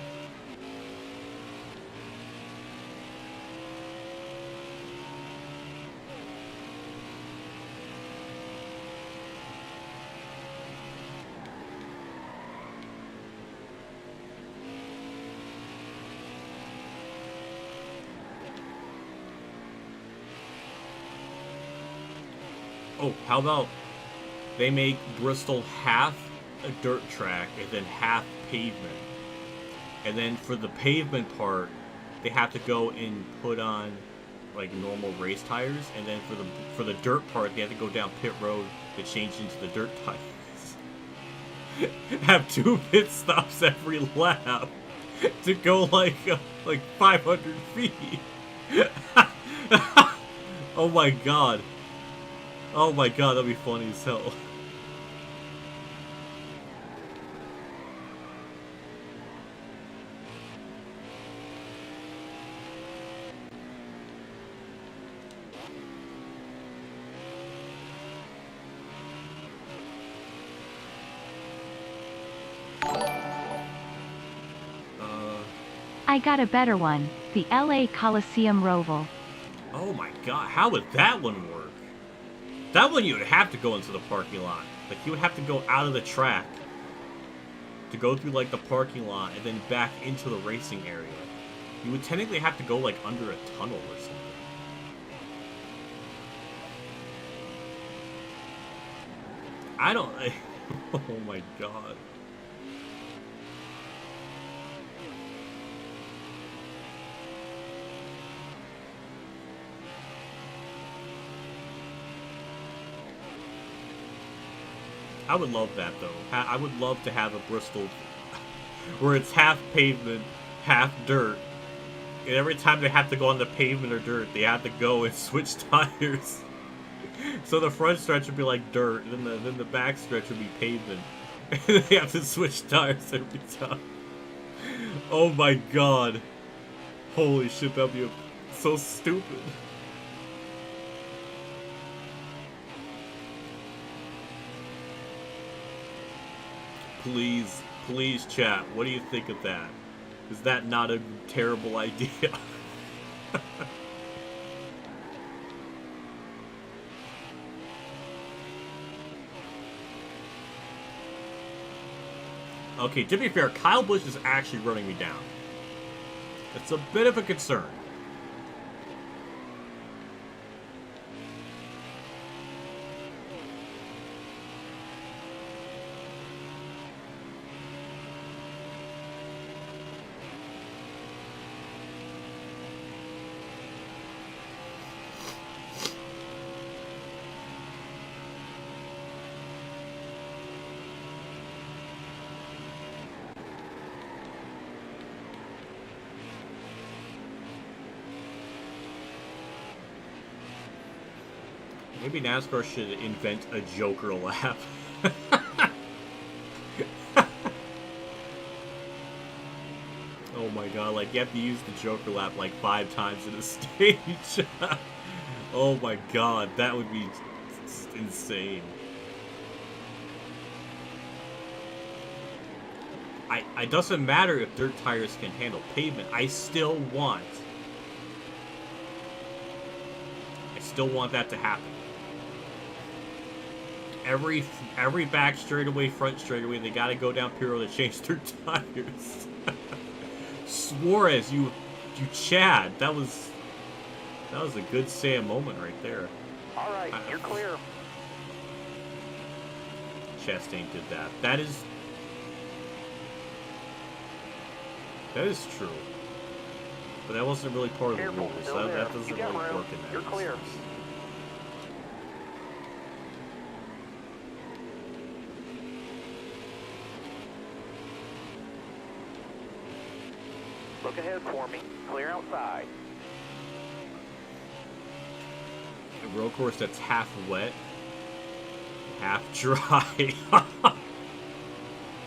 Oh, how about they make Bristol half a dirt track and then half pavement. And then for the pavement part, they have to go and put on like normal race tires, and then for the dirt part, they have to go down pit road to change into the dirt tires. Have 2 pit stops every lap to go like 500 feet. Oh my god. Oh my god, that'd be funny as hell. I got a better one, the LA Coliseum Roval. Oh my god, how would that one work? That one you would have to go into the parking lot. Like, you would have to go out of the track to go through, like, the parking lot and then back into the racing area. You would technically have to go, like, under a tunnel or something. I don't... oh my god. I would love that, though. I would love to have a Bristol where it's half pavement, half dirt. And every time they have to go on the pavement or dirt, they have to go and switch tires. So the front stretch would be like dirt, and then the back stretch would be pavement. And they have to switch tires every time. Oh my god. Holy shit, that'd be so stupid. Please, please chat, what do you think of that? Is that not a terrible idea? Okay, to be fair, Kyle Busch is actually running me down. It's a bit of a concern. Maybe NASCAR should invent a Joker lap. Oh my god, like, you have to use the Joker lap like 5 times in a stage. Oh my god, that would be insane. It doesn't matter if dirt tires can handle pavement. I still want that to happen. Every back straightaway, front straightaway, they gotta go down Piro to change their tires. Suarez, you Chad, that was a good Sam moment right there. All right, you're clear. Chastain did that. That is true. But that wasn't really part of the rules. That doesn't really work in that. You're clear. instance. Look ahead for me. Clear outside. A road course that's half wet, half dry.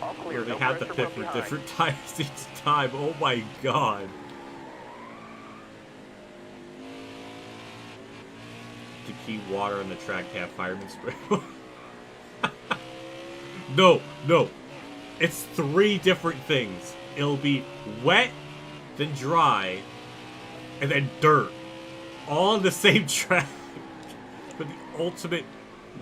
All clear. Where they No have to pressure pick from for behind. different tires each time. Oh my god. To keep water on the track to have fireman spray. No. It's 3 different things. It'll be wet, then dry, and then dirt. All on the same track. For the ultimate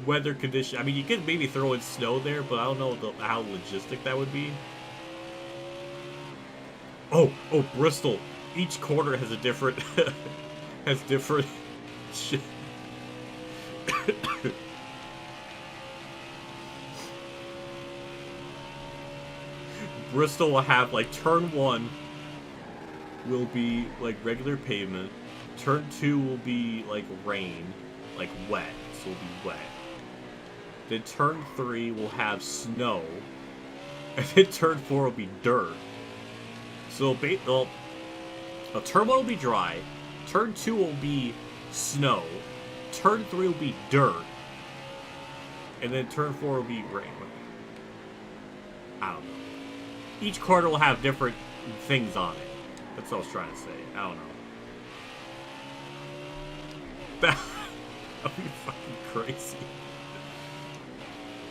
weather condition. I mean, you could maybe throw in snow there, but I don't know how logistic that would be. Oh, Bristol. Each corner has a different... has different... shit. Bristol will have, like, turn 1 will be, like, regular pavement. Turn 2 will be, like, rain. Like, wet. So it'll be wet. Then turn 3 will have snow. And then turn 4 will be dirt. So, turn 1 will be dry. Turn 2 will be snow. Turn 3 will be dirt. And then turn 4 will be rain. I don't know. Each corner will have different things on it. That's what I was trying to say. I don't know. That would be fucking crazy.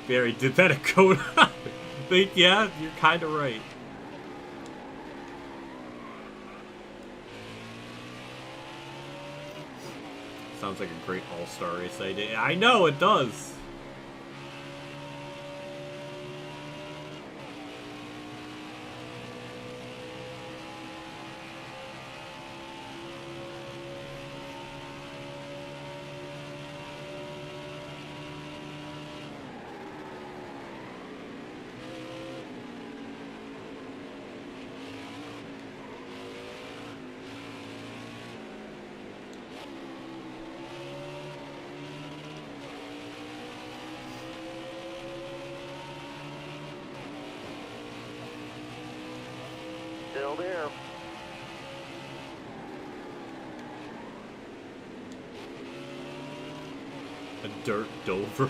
Barry did that at Dakota. Yeah, you're kind of right. sounds like a great all-star race idea. I know it does. Still there. A dirt Dover.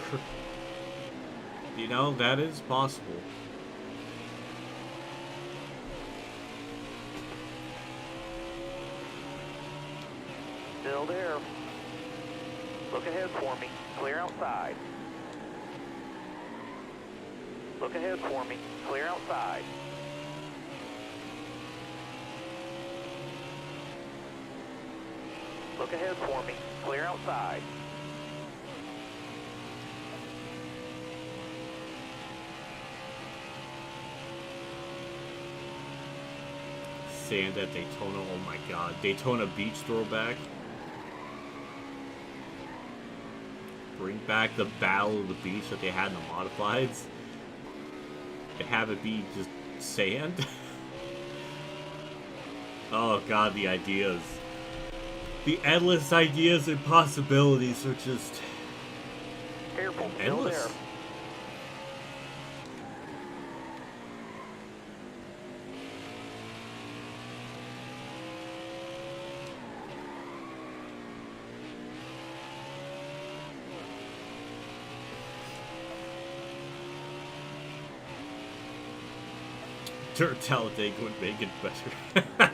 You know, that is possible. Still there. Look ahead for me. Clear outside. Look ahead for me. Clear outside. Look ahead for me. Clear outside. Sand at Daytona, oh my god. Daytona Beach throwback. Bring back the Battle of the Beach that they had in the modifieds. And have it be just sand. Oh god, the ideas. The endless ideas and possibilities are just Careful, endless. still there. Dirt Talladega would make it better.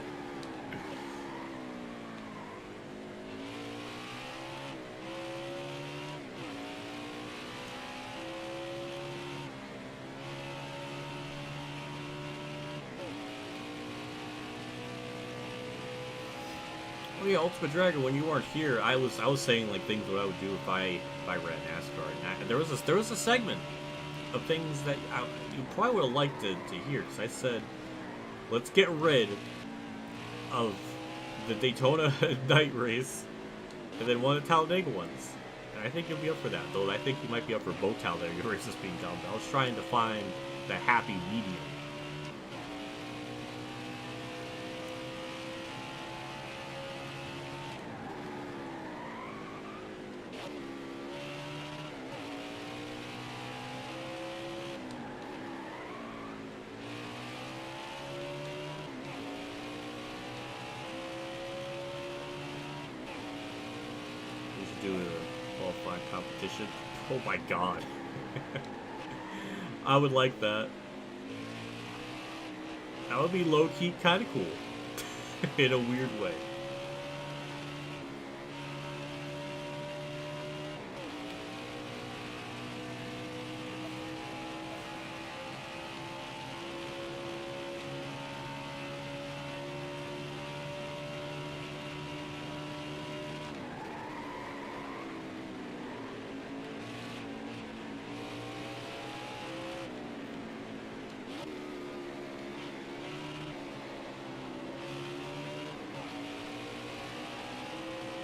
Oh yeah, Ultimate Dragon. When you weren't here, I was saying like things what I would do if I ran NASCAR. And there was a segment of things that you probably would have liked to hear, because I said, let's get rid of the Daytona night race and then one of the Talladega ones. And I think you'll be up for that, though I think you might be up for both Talladega races being done. But I was trying to find the happy medium. Do a qualifying competition. Oh my god. I would like that. That would be low-key kind of cool. In a weird way.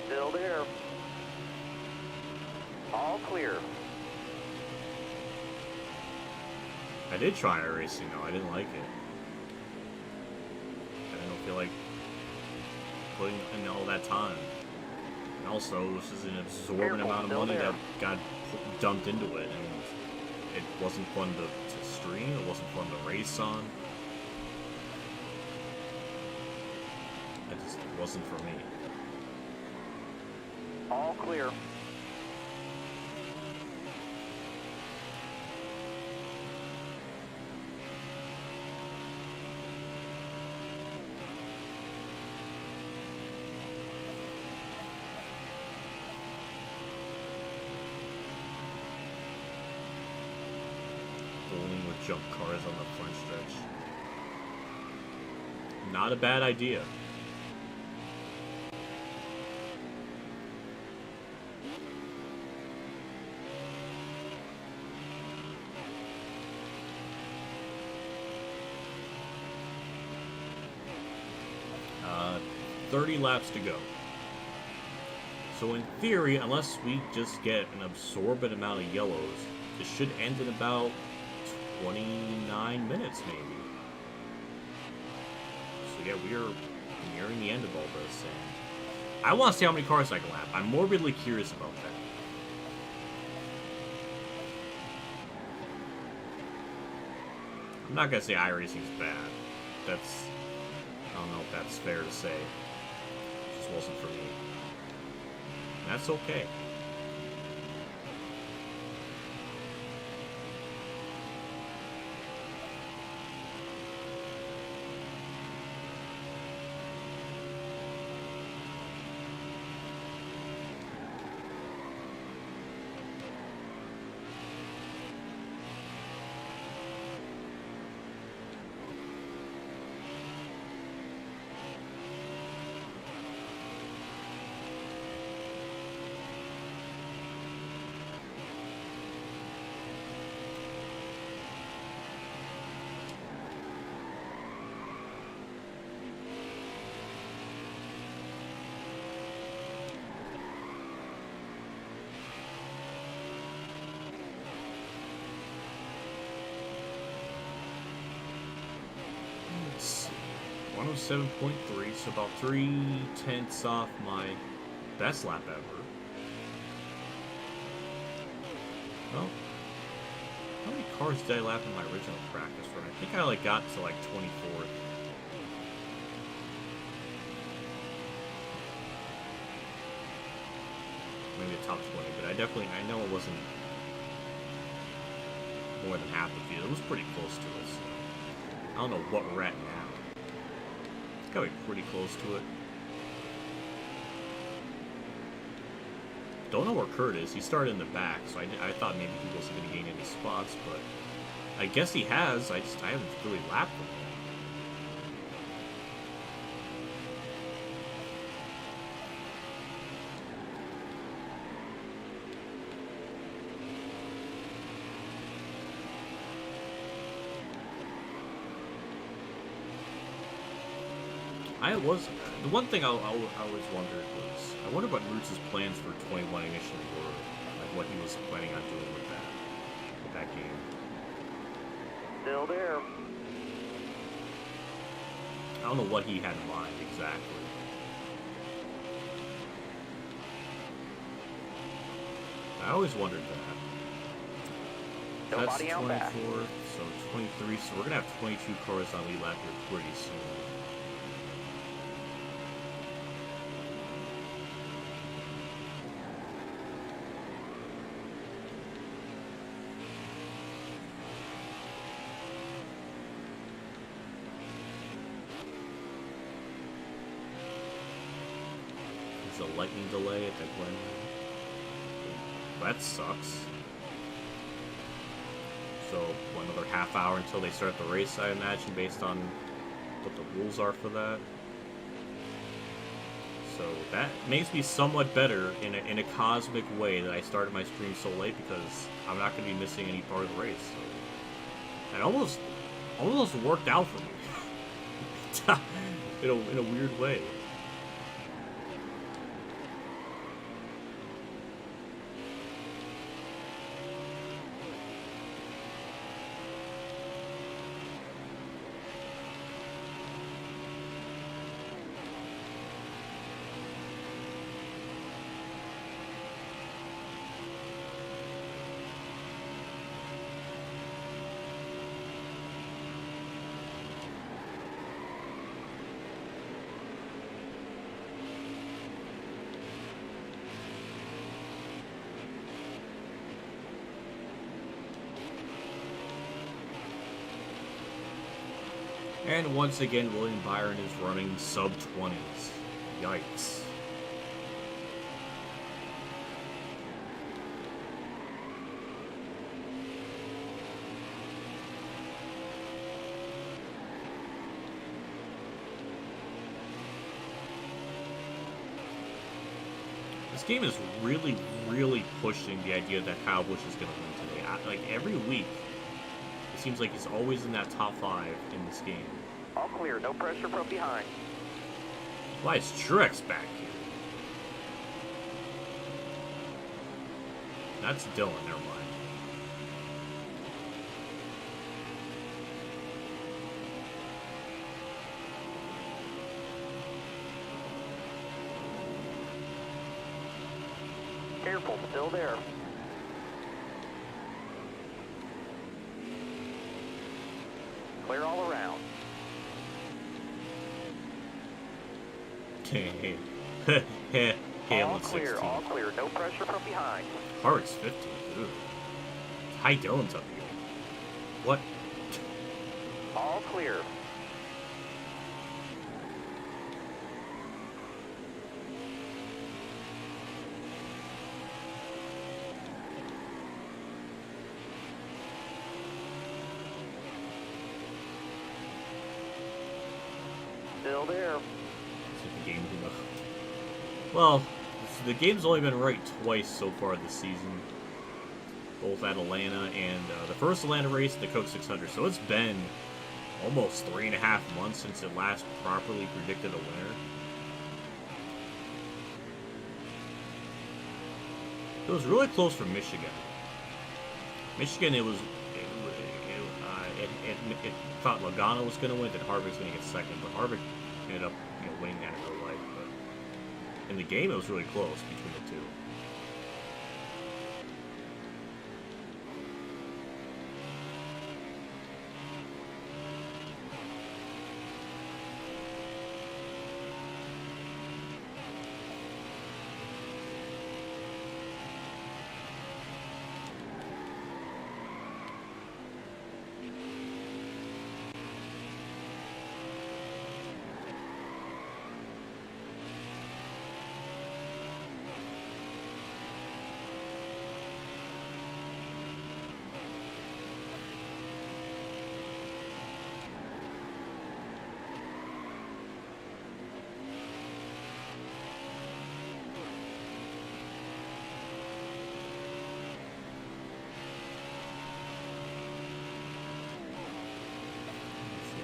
Still there. All clear. I did try iRacing though, I didn't like it. I don't feel like putting in all that time. And also, this is an absorbent amount of money that got dumped into it, and it wasn't fun to stream, it wasn't fun to race on. It just wasn't for me. All clear. Bowling with jump cars on the front stretch. Not a bad idea. 30 laps to go. So in theory, unless we just get an absorbent amount of yellows, it should end in about 29 minutes maybe. So yeah, we are nearing the end of all this. And I want to see how many cars I can lap. I'm morbidly curious about that. I'm not going to say iRacing's bad. That's... I don't know if that's fair to say. It just wasn't for me. That's okay. Let's see. 107.3, so about 3/10 off my best lap ever. Well, how many cars did I lap in my original practice run? I think I like got to like 24th. Maybe the top 20, but I know it wasn't more than half the field. It was pretty close to us. So I don't know what we're at now. It's gotta be pretty close to it. Don't know where Kurt is. He started in the back, so I thought maybe he wasn't going to gain any spots, but I guess he has. I haven't really lapped him. The one thing I always wondered was, I wonder what Roots' plans for 21 initially were, like what he was planning on doing with that game. Still there. I don't know what he had in mind exactly. I always wondered that. That's 24, so 23, so we're gonna have 22 cars on lead lap here pretty soon. A lightning delay at the Glen. That sucks. So, another half hour until they start the race, I imagine, based on what the rules are for that. So, that makes me somewhat better in a cosmic way that I started my stream so late, because I'm not going to be missing any part of the race. So, it almost worked out for me. in a weird way. And once again, William Byron is running sub-20s. Yikes. This game is really, really pushing the idea that Kyle Busch is going to win today. Like, every week, it seems like he's always in that top 5 in this game. All clear, no pressure from behind. Why is Truex back here? That's Dylan, never mind. Careful, still there. Clear all around. Hamlin 16. All clear. No pressure from behind. Harvick's 15. Ooh. Ty Dillon's up here. What? All clear. Still there. Well, the game's only been right twice so far this season. Both at Atlanta and the first Atlanta race at the Coke 600. So it's been almost 3.5 months since it last properly predicted a winner. It was really close for Michigan. Michigan, it thought Logano was going to win, that Harvick's going to get second, but Harvick ended up winning that in real life. But in the game, it was really close between the two.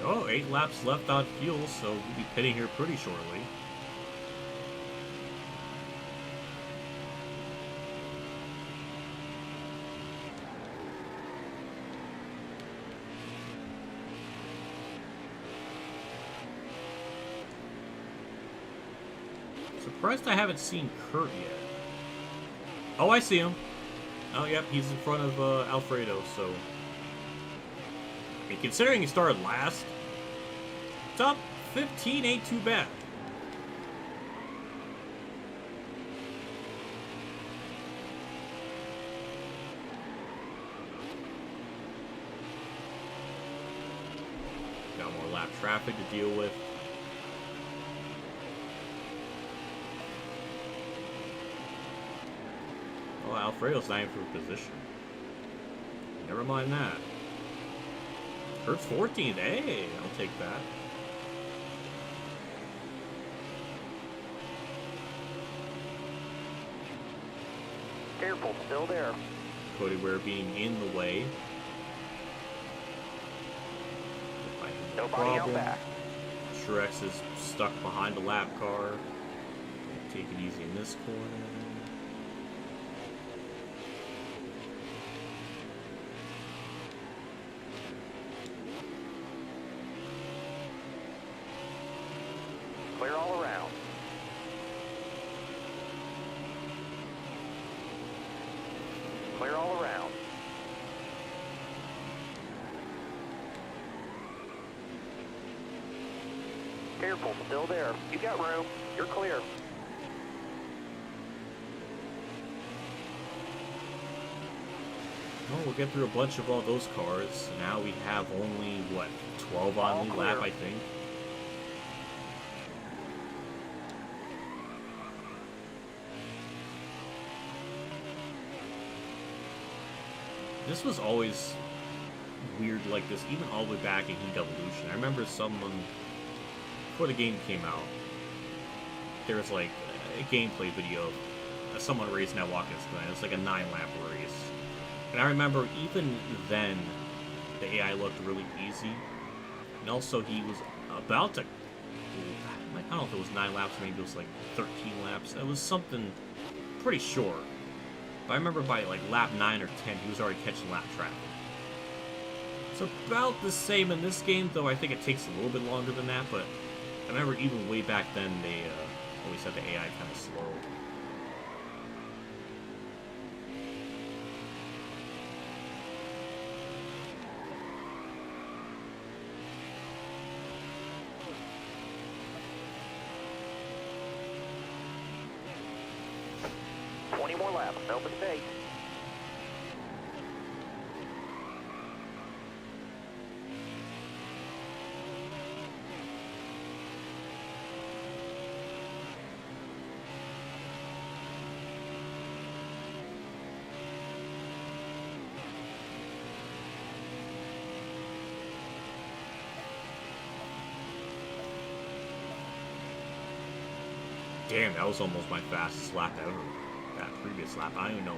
Oh, 8 laps left on fuel, so we'll be pitting here pretty shortly. Surprised I haven't seen Kurt yet. Oh, I see him. Oh, yep, he's in front of Alfredo, so... And considering he started last, top 15 ain't too bad. Got more lap traffic to deal with. Oh, Alfredo's not in for position. Never mind that. Kurt's 14th. Hey, I'll take that. Careful, still there. Cody Ware being in the way. Nobody out back. Truex is stuck behind the lap car. Take it easy in this corner. Clear all around. Clear all around. Careful, still there. You got room. You're clear. Well, we'll get through a bunch of all those cars. Now we have only, what, 12 on the lap, I think. This was always weird like this, even all the way back in Heat Evolution. I remember someone, before the game came out, there was like a gameplay video of someone racing at Watkins Glen. It was like a 9-lap race. And I remember even then, the AI looked really easy. And also he was about to... Ooh, I might I don't know if it was 9 laps, maybe it was like 13 laps. It was something pretty short. But I remember by like lap 9 or 10, he was already catching lap traffic. It's about the same in this game, though I think it takes a little bit longer than that. But I remember even way back then, they always had the AI kind of slow. More laps, no mistakes. Damn, that was almost my fastest lap ever. That previous lap, I don't even know.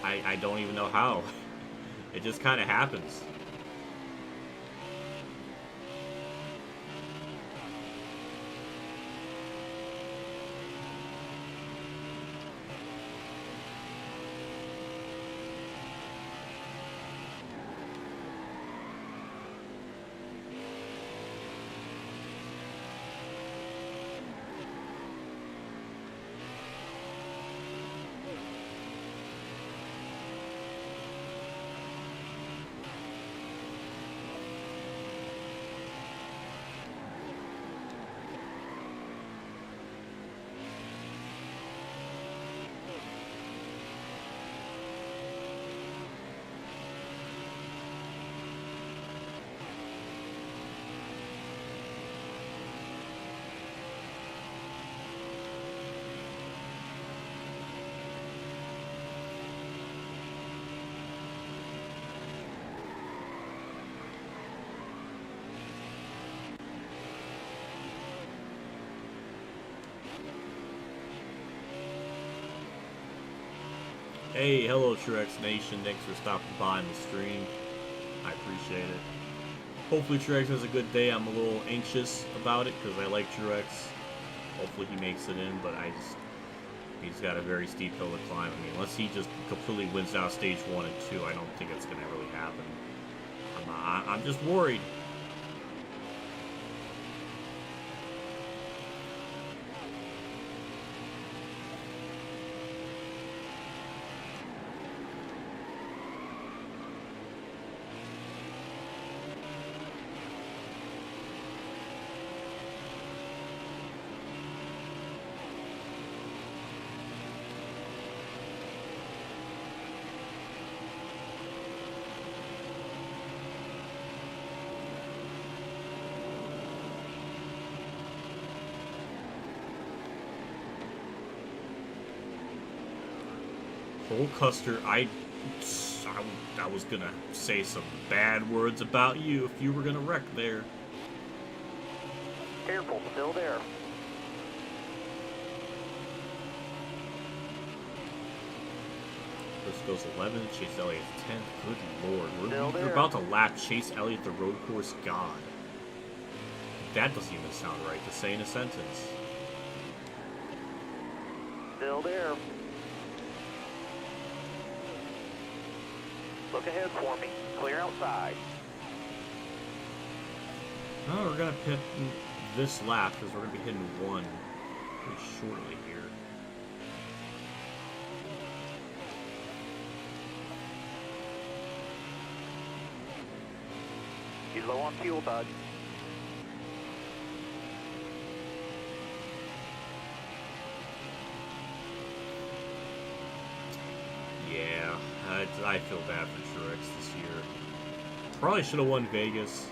I don't even know how. It just kind of happens. Hey, hello Truex Nation, thanks for stopping by on the stream. I appreciate it. Hopefully Truex has a good day. I'm a little anxious about it because I like Truex. Hopefully he makes it in, but he's got a very steep hill to climb. I mean, unless he just completely wins out stage 1 and 2, I don't think it's going to really happen. I'm just worried. Cole Custer, I was gonna say some bad words about you if you were gonna wreck there. Careful, still there. This goes 11, Chase Elliott 10th. Good lord, Still we're about to lap Chase Elliott the road course god. That doesn't even sound right to say in a sentence. Still there. Look ahead for me. Clear outside. Oh, we're gonna pit this lap because we're gonna be hitting 1 pretty shortly here. He's low on fuel, bud. Yeah, I feel bad for Truex this year. Probably should have won Vegas.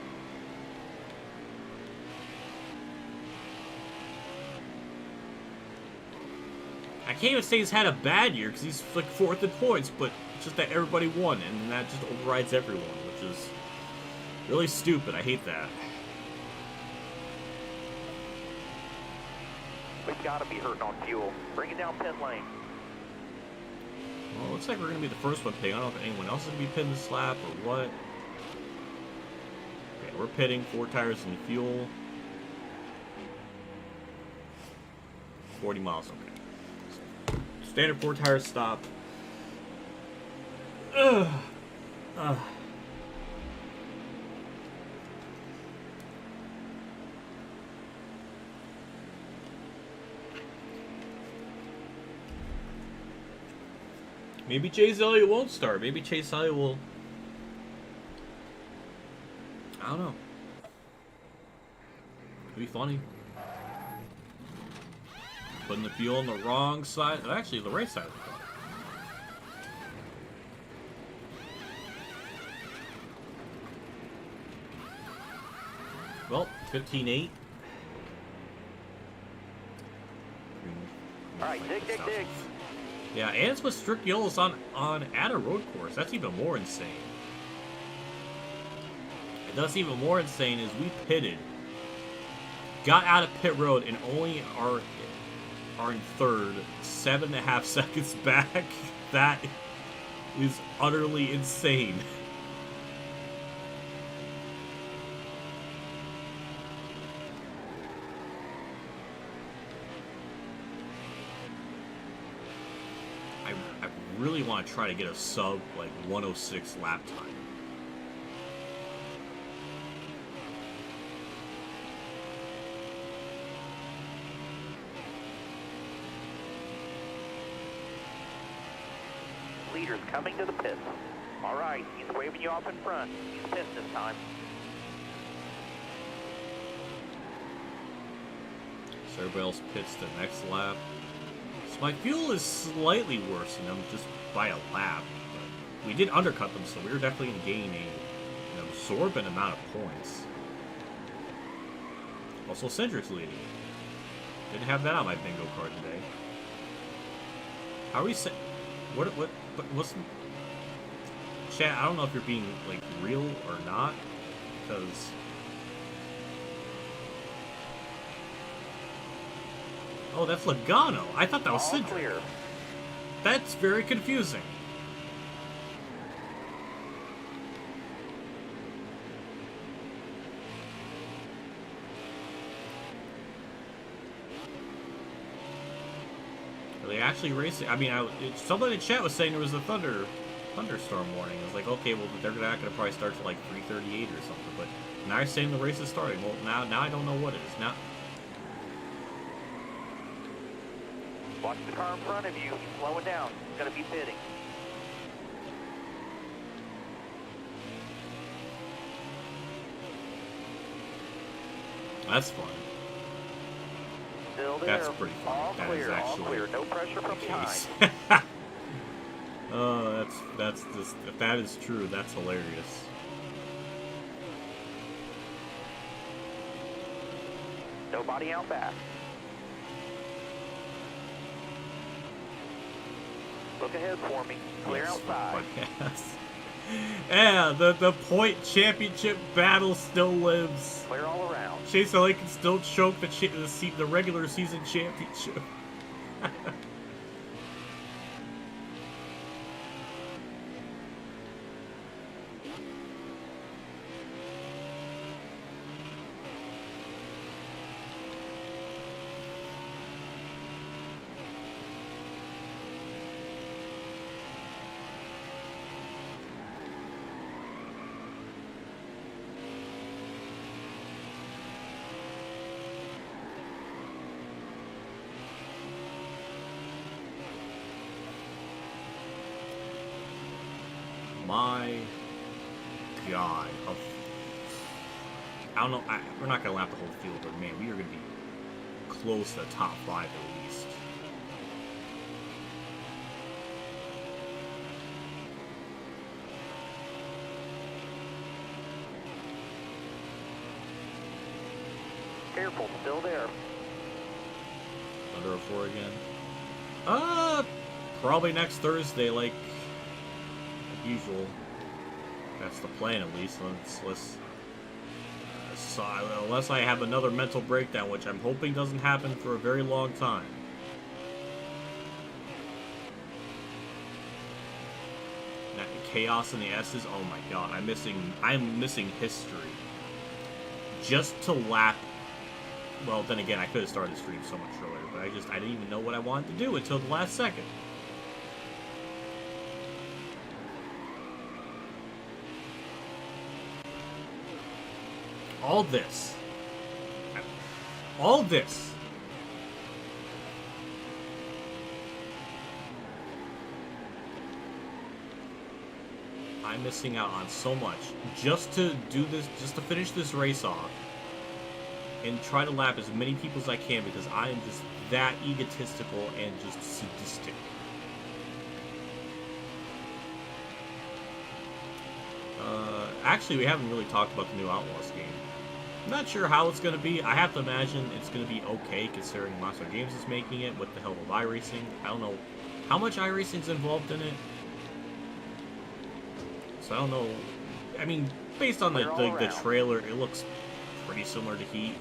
I can't even say he's had a bad year because he's like 4th in points, but it's just that everybody won, and that just overrides everyone, which is really stupid. I hate that. We've got to be hurting on fuel. Bring it down pit lane. Well, looks like we're going to be the first one pitting. I don't know if anyone else is going to be pitting this lap or what. Okay, we're pitting, 4 tires and fuel. 40 miles, okay. So, standard 4-tire stop. Ugh. Maybe Chase Elliott won't start. Maybe Chase Elliott will... I don't know. It'd be funny. Putting the fuel on the wrong side. Actually, the right side of the car. Well, 15-8. Alright, dig. Yeah, and it's with strict yellows on at a road course. That's even more insane. And that's even more insane is we pitted, got out of pit road, and only are in third, 7.5 seconds back. That is utterly insane. I really want to try to get a sub, like, 106 lap time. Leader's coming to the pits. Alright, he's waving you off in front. He's pissed this time. So everybody else pits the next lap. So my fuel is slightly worse than them, just by a lap. But we did undercut them, so we were definitely going to gain an absorbent amount of points. Also, Cedric's leading. Didn't have that on my bingo card today. How are we set? What's chat? I don't know if you're being like real or not, because oh, that's Logano. I thought that was All Cedric. clear. That's very confusing. Are they actually racing? I mean, somebody in the chat was saying there was a thunderstorm warning. I was like, okay, well, they're not going to probably start till like 3:38 or something. But now you're saying the race is starting. Well, now I don't know what it is. Now, Watch the car in front of you. He's slowing down. He's going to be pitting. that's fun. Still there. That's pretty fun. All That clear, is all actually clear. No pressure from behind. case. Oh, that's just, if that is true, that's hilarious. Nobody out back. Look ahead for me. Clear Yes, outside. yes. Yeah, the point championship battle still lives. Clear all around. Chase Elliott can still choke the regular season championship. My God. I don't know. We're not going to lap the whole field, but man, we are going to be close to the top 5 at least. Careful, still there. Under 04 again. Probably next Thursday, like usual. That's the plan, at least. Unless I have another mental breakdown, which I'm hoping doesn't happen for a very long time. That chaos in the S's. Oh my God, I'm missing history. Just to lap Well, then again, I could have started the stream so much earlier, but I didn't even know what I wanted to do until the last second. All this. I'm missing out on so much just to do this, just to finish this race off and try to lap as many people as I can because I am just that egotistical and just sadistic. Actually, we haven't really talked about the new Outlaws game. I'm not sure how it's going to be. I have to imagine it's going to be okay considering NASCAR Games is making it with the help of iRacing. I don't know how much iRacing is involved in it. So I don't know. I mean, based on the trailer, it looks pretty similar to Heat.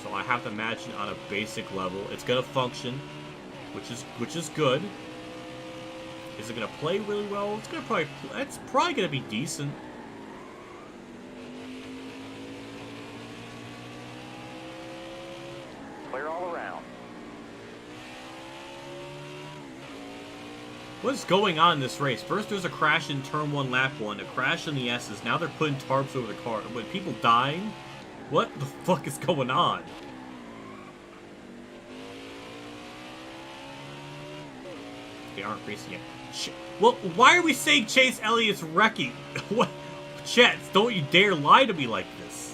So I have to imagine on a basic level, it's going to function, which is good. Is it going to play really well? It's probably going to be decent. Clear all around. What's going on in this race? First there's a crash in turn 1, lap 1, a crash in the S's, now they're putting tarps over the car. Wait, people dying? What the fuck is going on? They aren't racing yet. Well, why are we saying Chase Elliott's wrecking? What? Chet, don't you dare lie to me like this.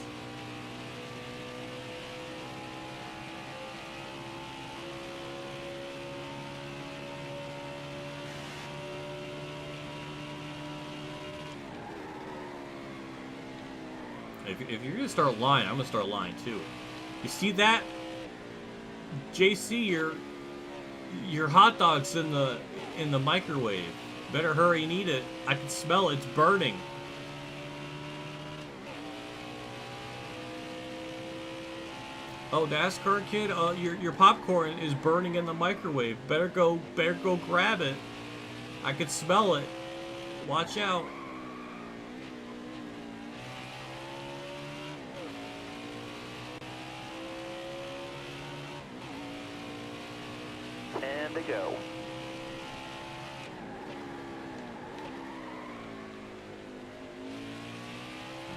If you're gonna start lying, I'm gonna start lying too. You see that? JC, your hot dog's in the microwave. Better hurry and eat it. I can smell it. It's burning. Oh, NASCAR kid, your popcorn is burning in the microwave. Better go grab it. I can smell it. Watch out. And they go.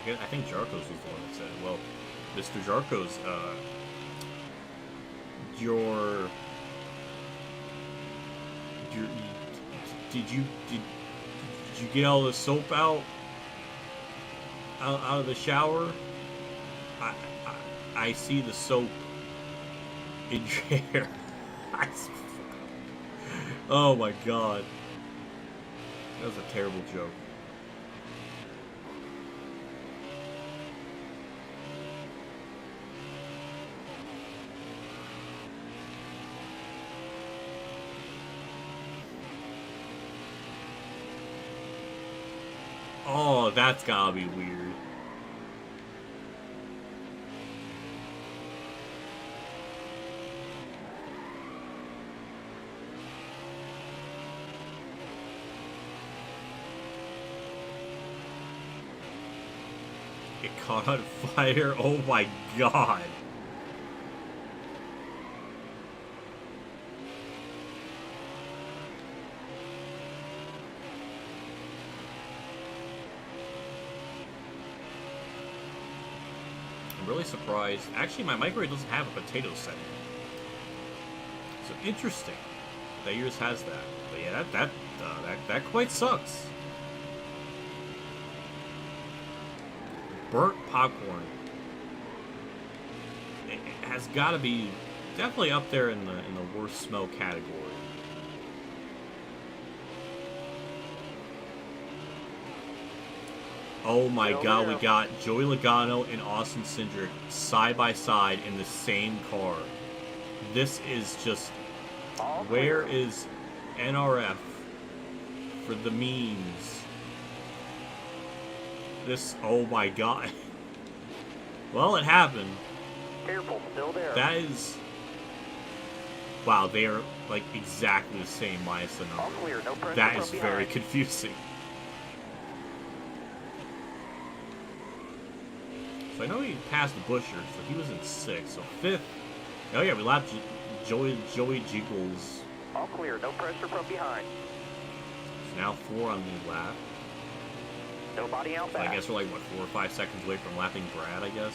I think Jarkos was the one that said, well, Mr. Jarkos, did you get all the soap out of the shower? I see the soap in your hair. Oh my god. That was a terrible joke. Oh, that's gotta be weird. It caught on fire. Oh my god. I'm really surprised. Actually, my microwave doesn't have a potato setting. So interesting that yours has that. But yeah, that quite sucks. Burnt popcorn. It has got to be definitely up there in the worst smell category. Oh my god, we got Joey Logano and Austin Cindric side by side in the same car. This is just... Where is NRF for the memes? This... Oh my god. Well, it happened. Careful, still there. That is... Wow, they are like exactly the same minus the number. All clear, no pressure That from is behind. very confusing. So I know he passed Busher, so he was in 6th. So 5th. Oh yeah, we lapped Joey Jiggles. All clear, no pressure from behind. So now 4 on the lap. Nobody out So back. I guess we're like, what, 4 or 5 seconds away from lapping Brad, I guess?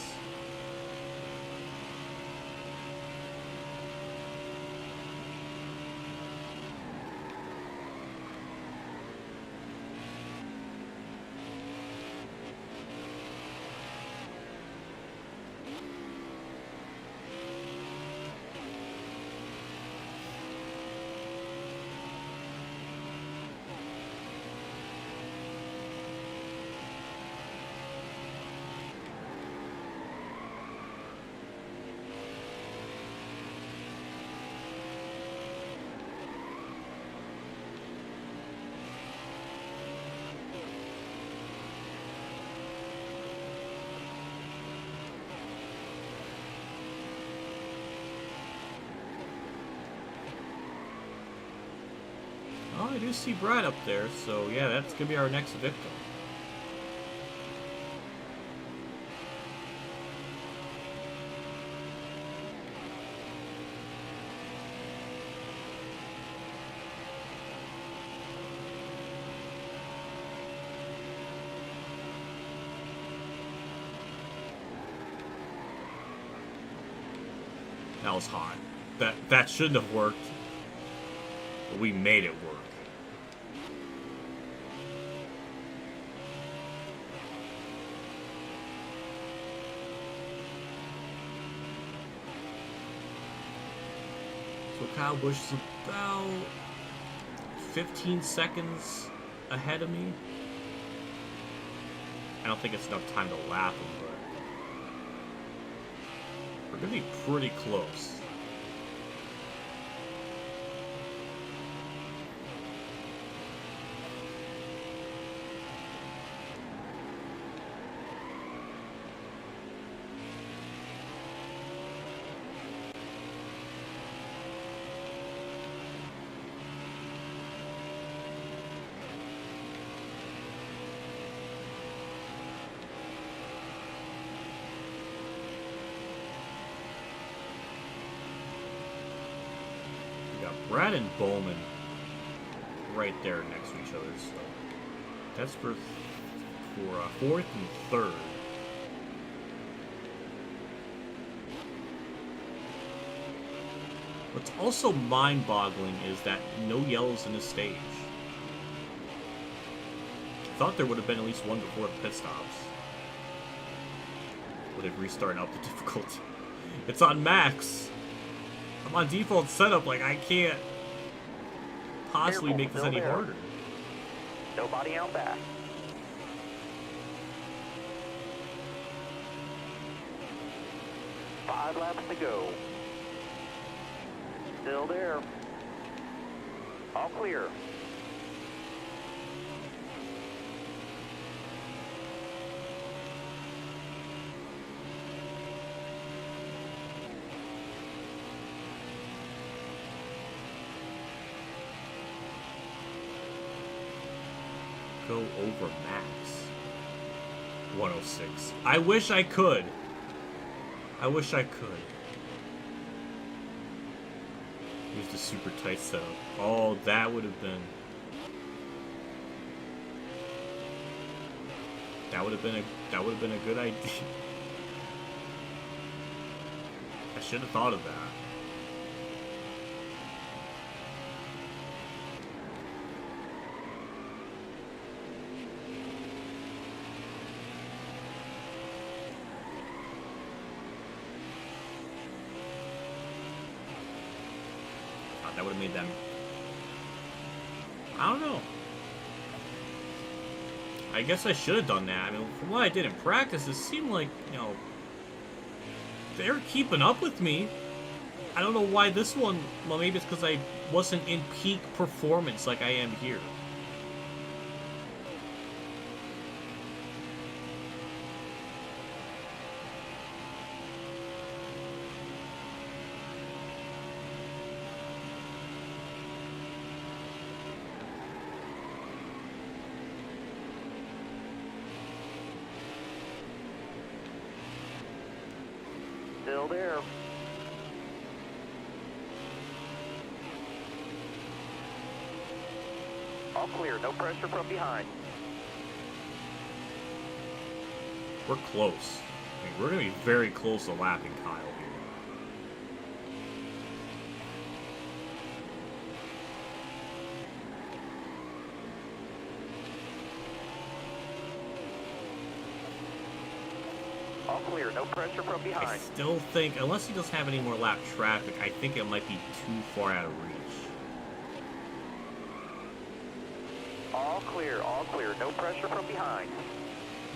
Oh, I do see Brad up there, so yeah, that's gonna be our next victim. That was hot. That shouldn't have worked. But we made it work. So Kyle Busch is about 15 seconds ahead of me. I don't think it's enough time to lap him, but we're gonna be pretty close. Brad and Bowman right there next to each other, so that's for 4th and 3rd. What's also mind-boggling is that no yellows in this stage. Thought there would have been at least one before the pit stops. Would have restarted up the difficulty. It's on max. I'm on default setup, like I can't possibly make this any harder. Nobody out back. Five laps to go. Still there. All clear. Go over max. 106. I wish I could. I wish I could. Use the super tight setup. Oh, that would have been. That would have been a good idea. I should have thought of that. That would have made them. I don't know. I guess I should have done that. I mean, from what I did in practice, it seemed like, you know, they're keeping up with me. I don't know why this one. Well, maybe it's because I wasn't in peak performance like I am here. there. All clear, no pressure from behind. We're close. I mean, we're going to be very close to lapping Kyle here. All clear, no pressure from I behind. still think, unless he doesn't have any more lap traffic, I think it might be too far out of reach. All clear, no pressure from behind.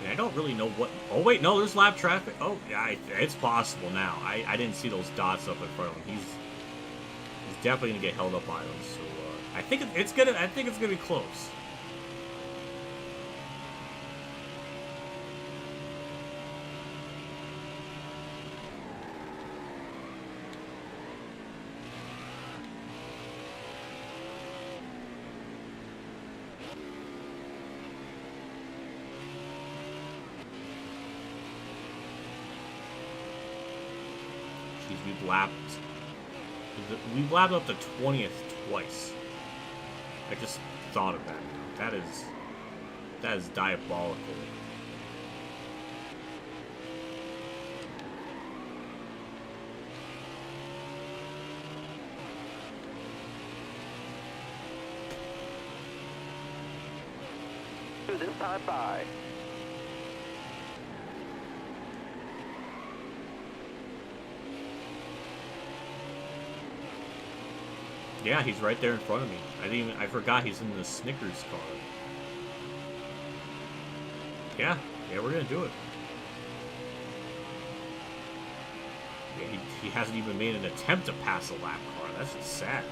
I don't really know what... Oh, wait, no, there's lap traffic. Oh, yeah, it's possible now. I didn't see those dots up in front of him. He's definitely going to get held up by them. So, I think it's going to be close. We've lapped up the 20th twice. I just thought of that. That is diabolical. This time by. Yeah, he's right there in front of me. I forgot he's in the Snickers car. Yeah, we're gonna do it. Yeah, he hasn't even made an attempt to pass a lap car. That's just sad.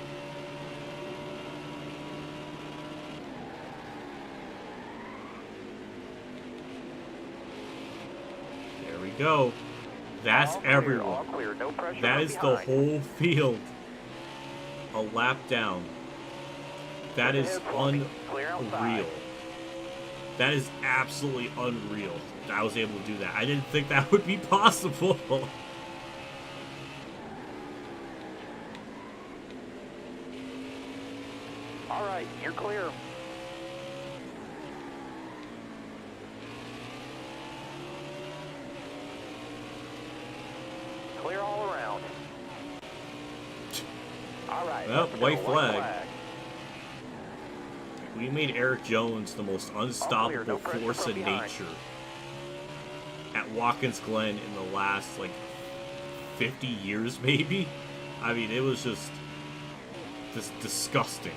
There we go. That's everyone. All clear, no pressure That from is the behind. whole field. A lap down. That is unreal. That is absolutely unreal. I was able to do that. I didn't think that would be possible. All right, you're clear. Clear all around. All right. Well, let's go. white flag. We made Eric Jones the most unstoppable no pressure force from of behind. nature at Watkins Glen in the last, like, 50 years, maybe? I mean, it was just disgusting.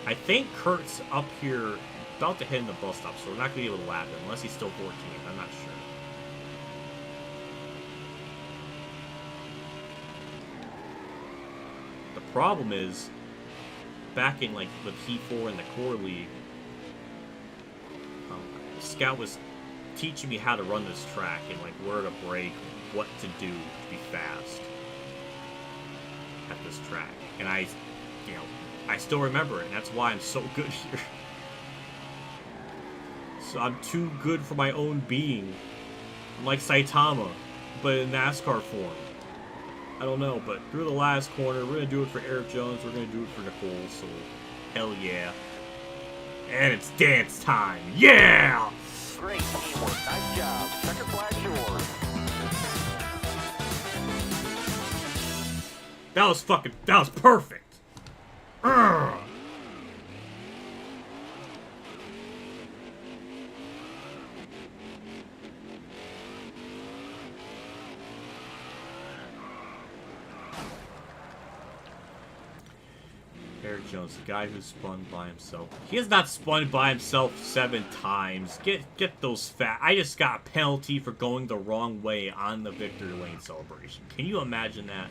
I think Kurt's up here about to head in the bus stop, so we're not going to be able to lap him unless he's still 14th. I'm not sure. The problem is, back in like the P4 and the Core League, Scout was teaching me how to run this track and like where to brake, what to do to be fast at this track. And I still remember it, and that's why I'm so good here. So I'm too good for my own being. I'm like Saitama, but in NASCAR form. I don't know, but through the last corner, we're going to do it for Eric Jones, we're going to do it for Nicole, so hell yeah. And it's dance time, yeah! Great teamwork. Nice job. Checker flag yours. That was perfect! Urgh. Eric Jones, the guy who spun by himself. He has not spun by himself 7 times. Get those fat. I just got a penalty for going the wrong way on the victory lane celebration. Can you imagine that?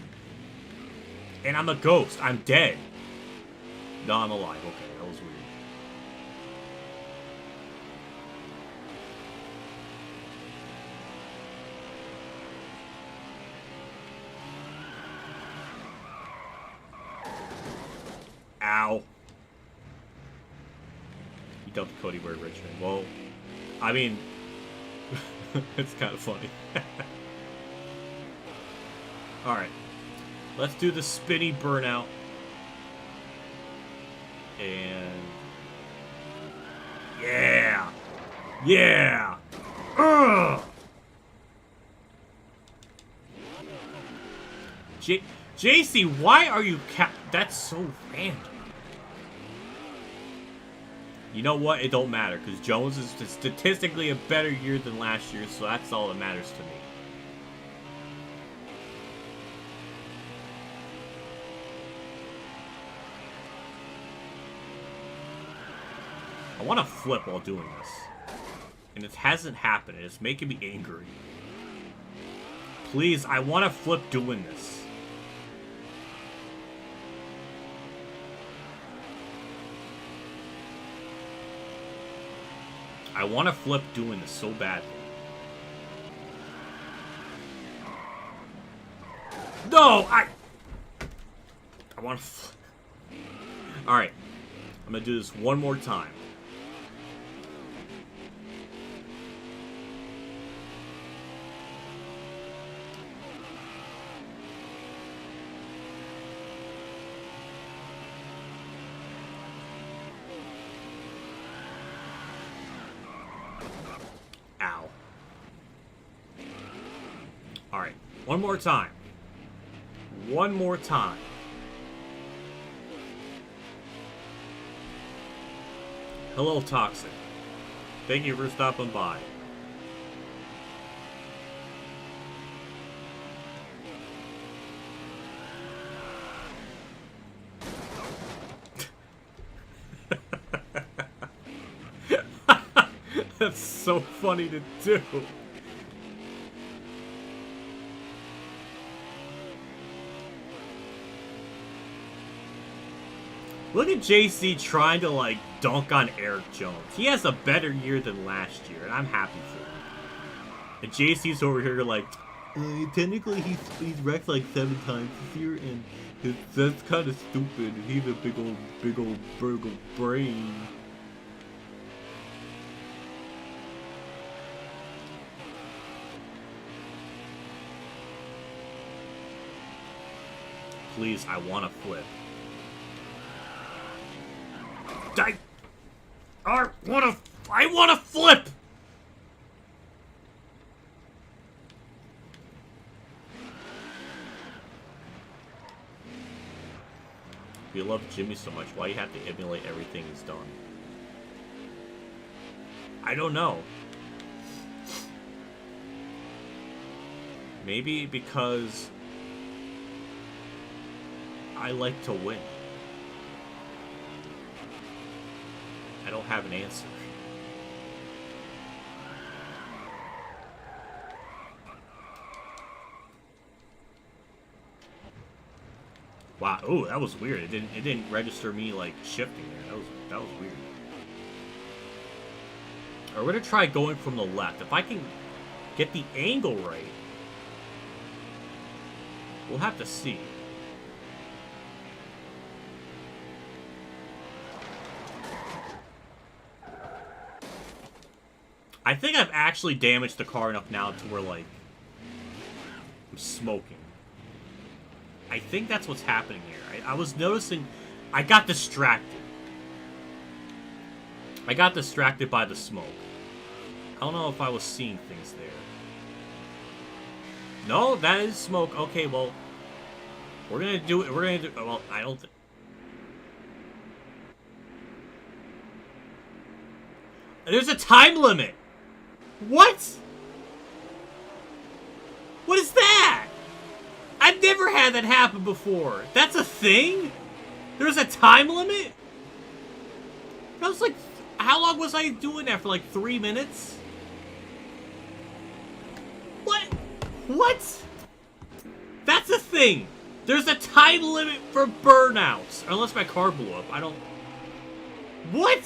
And I'm a ghost. I'm dead. No, I'm alive. Okay, that was weird. Ow. He dumped Cody Ware Richmond. Well, I mean, it's kind of funny. Alright. Let's do the spinny burnout. And... yeah! Yeah! Ugh! JC, why are you that's so random. You know what? It don't matter, because Jones is statistically a better year than last year, so that's all that matters to me. I want to flip while doing this. And it hasn't happened, and it's making me angry. Please, I want to flip doing this. I want to flip doing this so badly. No! I want to flip. Alright. I'm going to do this one more time. Alright, one more time. One more time. Hello, Toxic. Thank you for stopping by. That's so funny to do. Look at JC trying to, like, dunk on Eric Jones. He has a better year than last year, and I'm happy for him. And JC's over here like, technically he's wrecked like 7 times this year, and that's kind of stupid. He's a big old burgle brain. Please, I want to flip. I wanna flip! If you love Jimmy so much, why you have to emulate everything he's done? I don't know. Maybe because I like to win. I don't have an answer. Wow, ooh, that was weird. It didn't register me like shifting there. That was weird. Alright, we're gonna try going from the left. If I can get the angle right, we'll have to see. I think I've actually damaged the car enough now to where, like, I'm smoking. I think that's what's happening here. I was noticing... I got distracted. I got distracted by the smoke. I don't know if I was seeing things there. No, that is smoke. Okay, well... We're gonna do it. We're gonna do... Well, I don't think... There's a time limit! What? What is that? I've never had that happen before. That's a thing? There's a time limit? That was like... How long was I doing that? For like 3 minutes? What? What? That's a thing. There's a time limit for burnouts. Unless my car blew up. I don't... What?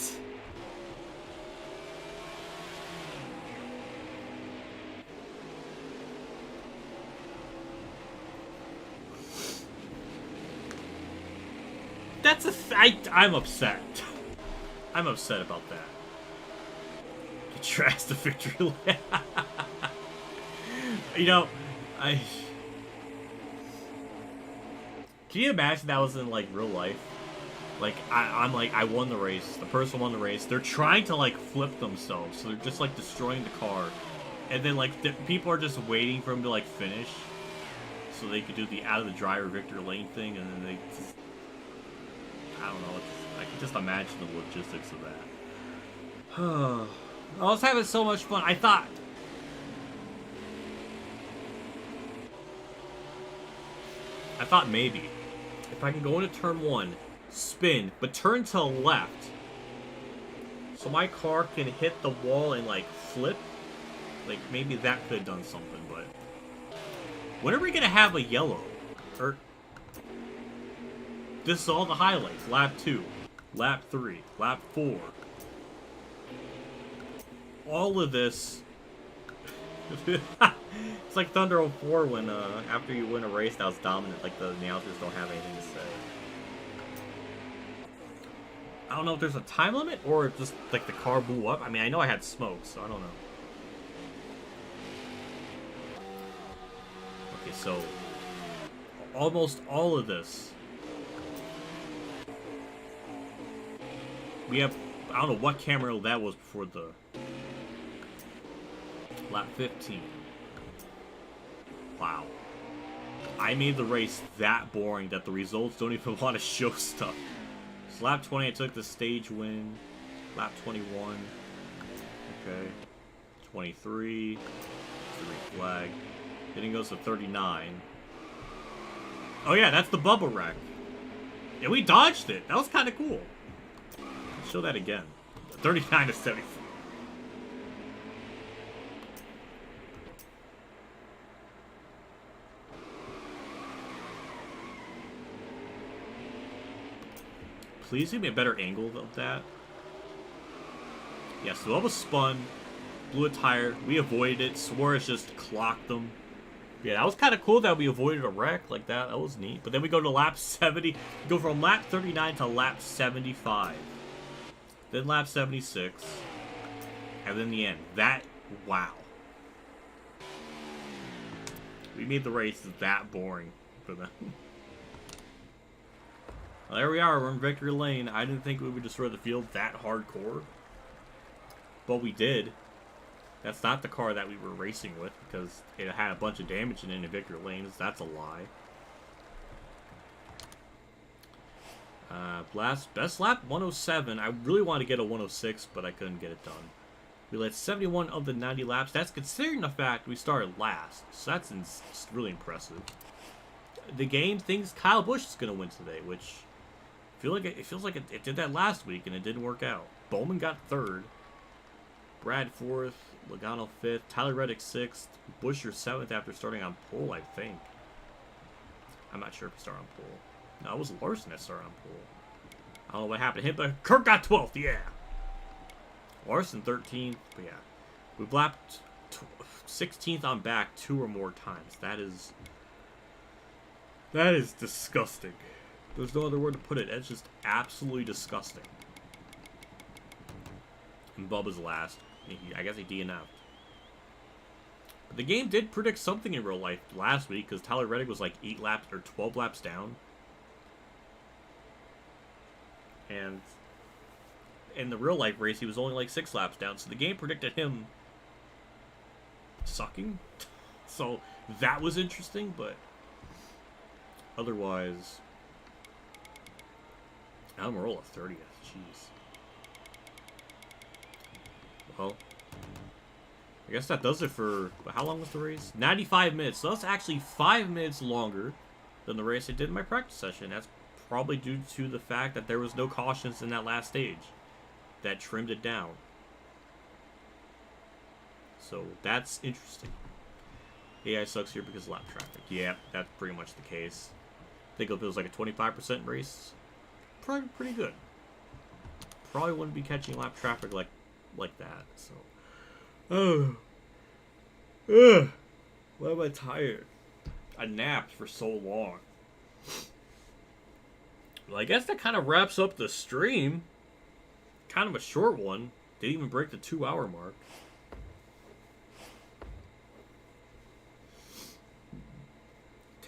That's I'm upset. I'm upset about that. Get your ass to victory lane. You know, Can you imagine that was in, like, real life? Like, I'm like, I won the race. The person won the race. They're trying to, like, flip themselves. So they're just, like, destroying the car. And then, like, people are just waiting for him to, like, finish. So they could do the out of the driver Victor Lane thing. And then they just... I don't know. I can just imagine the logistics of that. I was having so much fun. I thought maybe if I can go into turn 1, spin, but turn to the left, so my car can hit the wall and like flip. Like maybe that could have done something. But when are we gonna have a yellow? Or this is all the highlights. Lap 2, lap 3, lap 4. All of this. It's like Thunder 04 when after you win a race that was dominant, like the announcers don't have anything to say. I don't know if there's a time limit or if just like the car blew up. I mean, I know I had smoke, so I don't know. Okay, so almost all of this. We have, I don't know what camera that was before the lap 15. Wow. I made the race that boring that the results don't even want to show stuff. So lap 20, I took the stage win. Lap 21. Okay. 23. It's a flag. Then it goes to 39. Oh yeah, that's the bubble wreck. Yeah, we dodged it. That was kind of cool. Let's show that again. 39 to 74. Please give me a better angle of that. Yeah, so Bubba spun, blew a tire. We avoided it. Suarez just clocked them. Yeah, that was kind of cool that we avoided a wreck like that. That was neat. But then we go to lap 70. Go from lap 39 to lap 75. Then lap 76. And then the end. That, wow. We made the race that boring for them. Well, there we are. We're in victory lane. I didn't think we would destroy the field that hardcore. But we did. That's not the car that we were racing with because it had a bunch of damage in victory lanes. That's a lie. Best lap 107. I really wanted to get a 106, but I couldn't get it done. We led 71 of the 90 laps. That's considering the fact we started last. So that's really impressive. The game thinks Kyle Busch is going to win today, which it feels like it did that last week and it didn't work out. Bowman got 3rd. Brad 4th. Logano 5th. Tyler Reddick 6th. Buescher 7th after starting on pole, I think. I'm not sure if he started on pole. No, it was Larson that started on pole. I don't know what happened to him, but Kirk got 12th, yeah. Larson 13th, but yeah. We've lapped 16th on back 2 or more times. That is disgusting. There's no other word to put it. It's just absolutely disgusting. And Bubba's last. I guess he DNF'd. But the game did predict something in real life last week because Tyler Reddick was like 8 laps or 12 laps down. And in the real life race, he was only like 6 laps down. So the game predicted him sucking. So that was interesting, but otherwise, Almirola 30th. Jeez. Well, I guess that does it for, how long was the race? 95 minutes. So that's actually 5 minutes longer than the race I did in my practice session. That's probably due to the fact that there was no cautions in that last stage that trimmed it down. So that's interesting. AI sucks here because of lap traffic. Yeah, that's pretty much the case. I think if it was like a 25% race, probably pretty good. Probably wouldn't be catching lap traffic like that. So, why am I tired? I napped for so long. Well, I guess that kind of wraps up the stream. Kind of a short one. Didn't even break the 2-hour mark.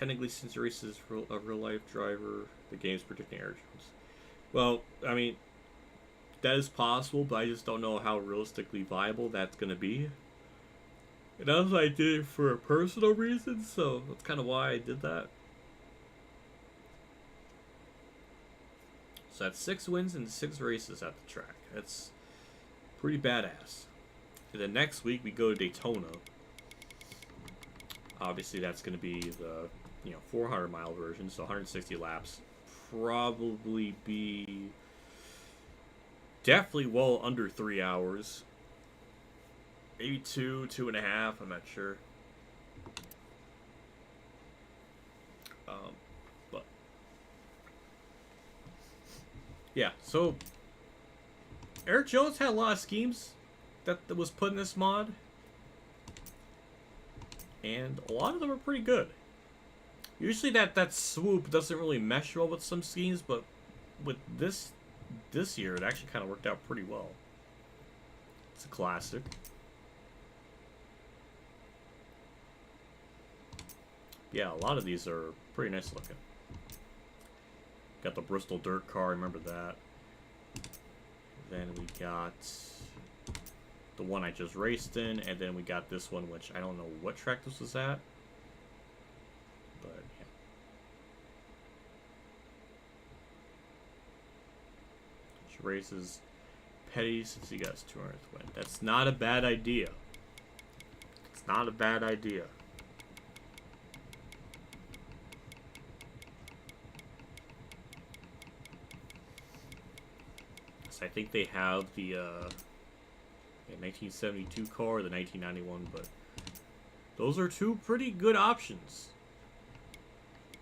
technically, since race is a real life driver, the game's predicting Eric Jones. Well, I mean, that is possible, but I just don't know how realistically viable that's going to be. And also, I did it for a personal reason, so that's kind of why I did that. So that's 6 wins and 6 races at the track. That's pretty badass. And then next week we go to Daytona. Obviously, that's going to be the 400-mile version, so 160 laps. Probably be definitely well under 3 hours. Maybe 2.5. I'm not sure. But yeah, so Eric Jones had a lot of schemes that was put in this mod, and a lot of them are pretty good. Usually that swoop doesn't really mesh well with some schemes, but with this year it actually kind of worked out pretty well. It's a classic. Yeah, a lot of these are pretty nice looking. Got the Bristol dirt car, remember that. Then we got the one I just raced in, and then we got this one, which I don't know what track this was at. But yeah. Which races Petty since he got his 200th win. That's not a bad idea. It's not a bad idea. I think they have the 1972 car or the 1991, but those are 2 pretty good options.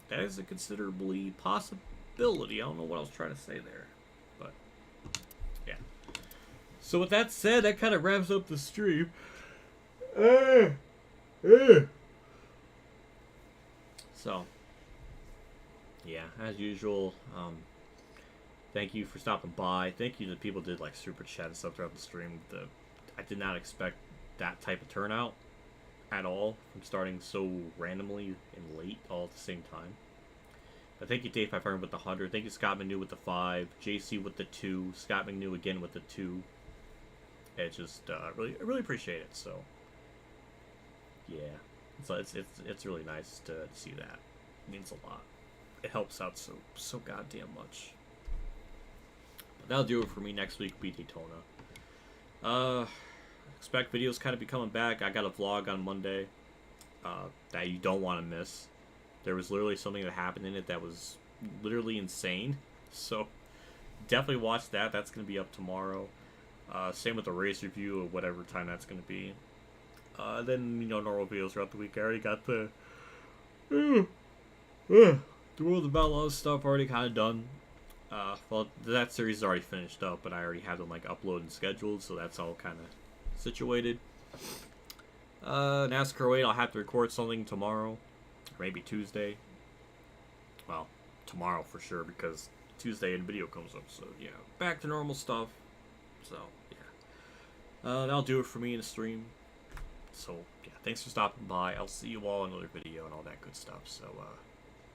That is a considerably possibility. I don't know what I was trying to say there, but yeah. So with that said, that kind of wraps up the stream. So yeah, as usual, thank you for stopping by. Thank you to people who did like super chat and stuff throughout the stream. I did not expect that type of turnout at all from starting so randomly and late all at the same time. But thank you Dave 500 with the 100. Thank you Scott McNew with the 5. JC with the 2. Scott McNew again with the 2. It's just I really appreciate it. So yeah, it's really nice to see that. It means a lot. It helps out so goddamn much. That'll do it for me. Next week will be Daytona. Expect videos kind of be coming back. I got a vlog on Monday that you don't want to miss. There was literally something that happened in it that was literally insane. So definitely watch that. That's going to be up tomorrow. Same with the race review or whatever time that's going to be. Then, normal videos throughout the week. I already got the World of Outlaws stuff already kind of done. Well, that series is already finished up, but I already have them like uploaded and scheduled, so that's all kind of situated. NASCAR 8, I'll have to record something tomorrow, or maybe Tuesday. Well, tomorrow for sure, because Tuesday and video comes up, so yeah, back to normal stuff. So yeah, that'll do it for me in the stream. So yeah, thanks for stopping by. I'll see you all in another video and all that good stuff. So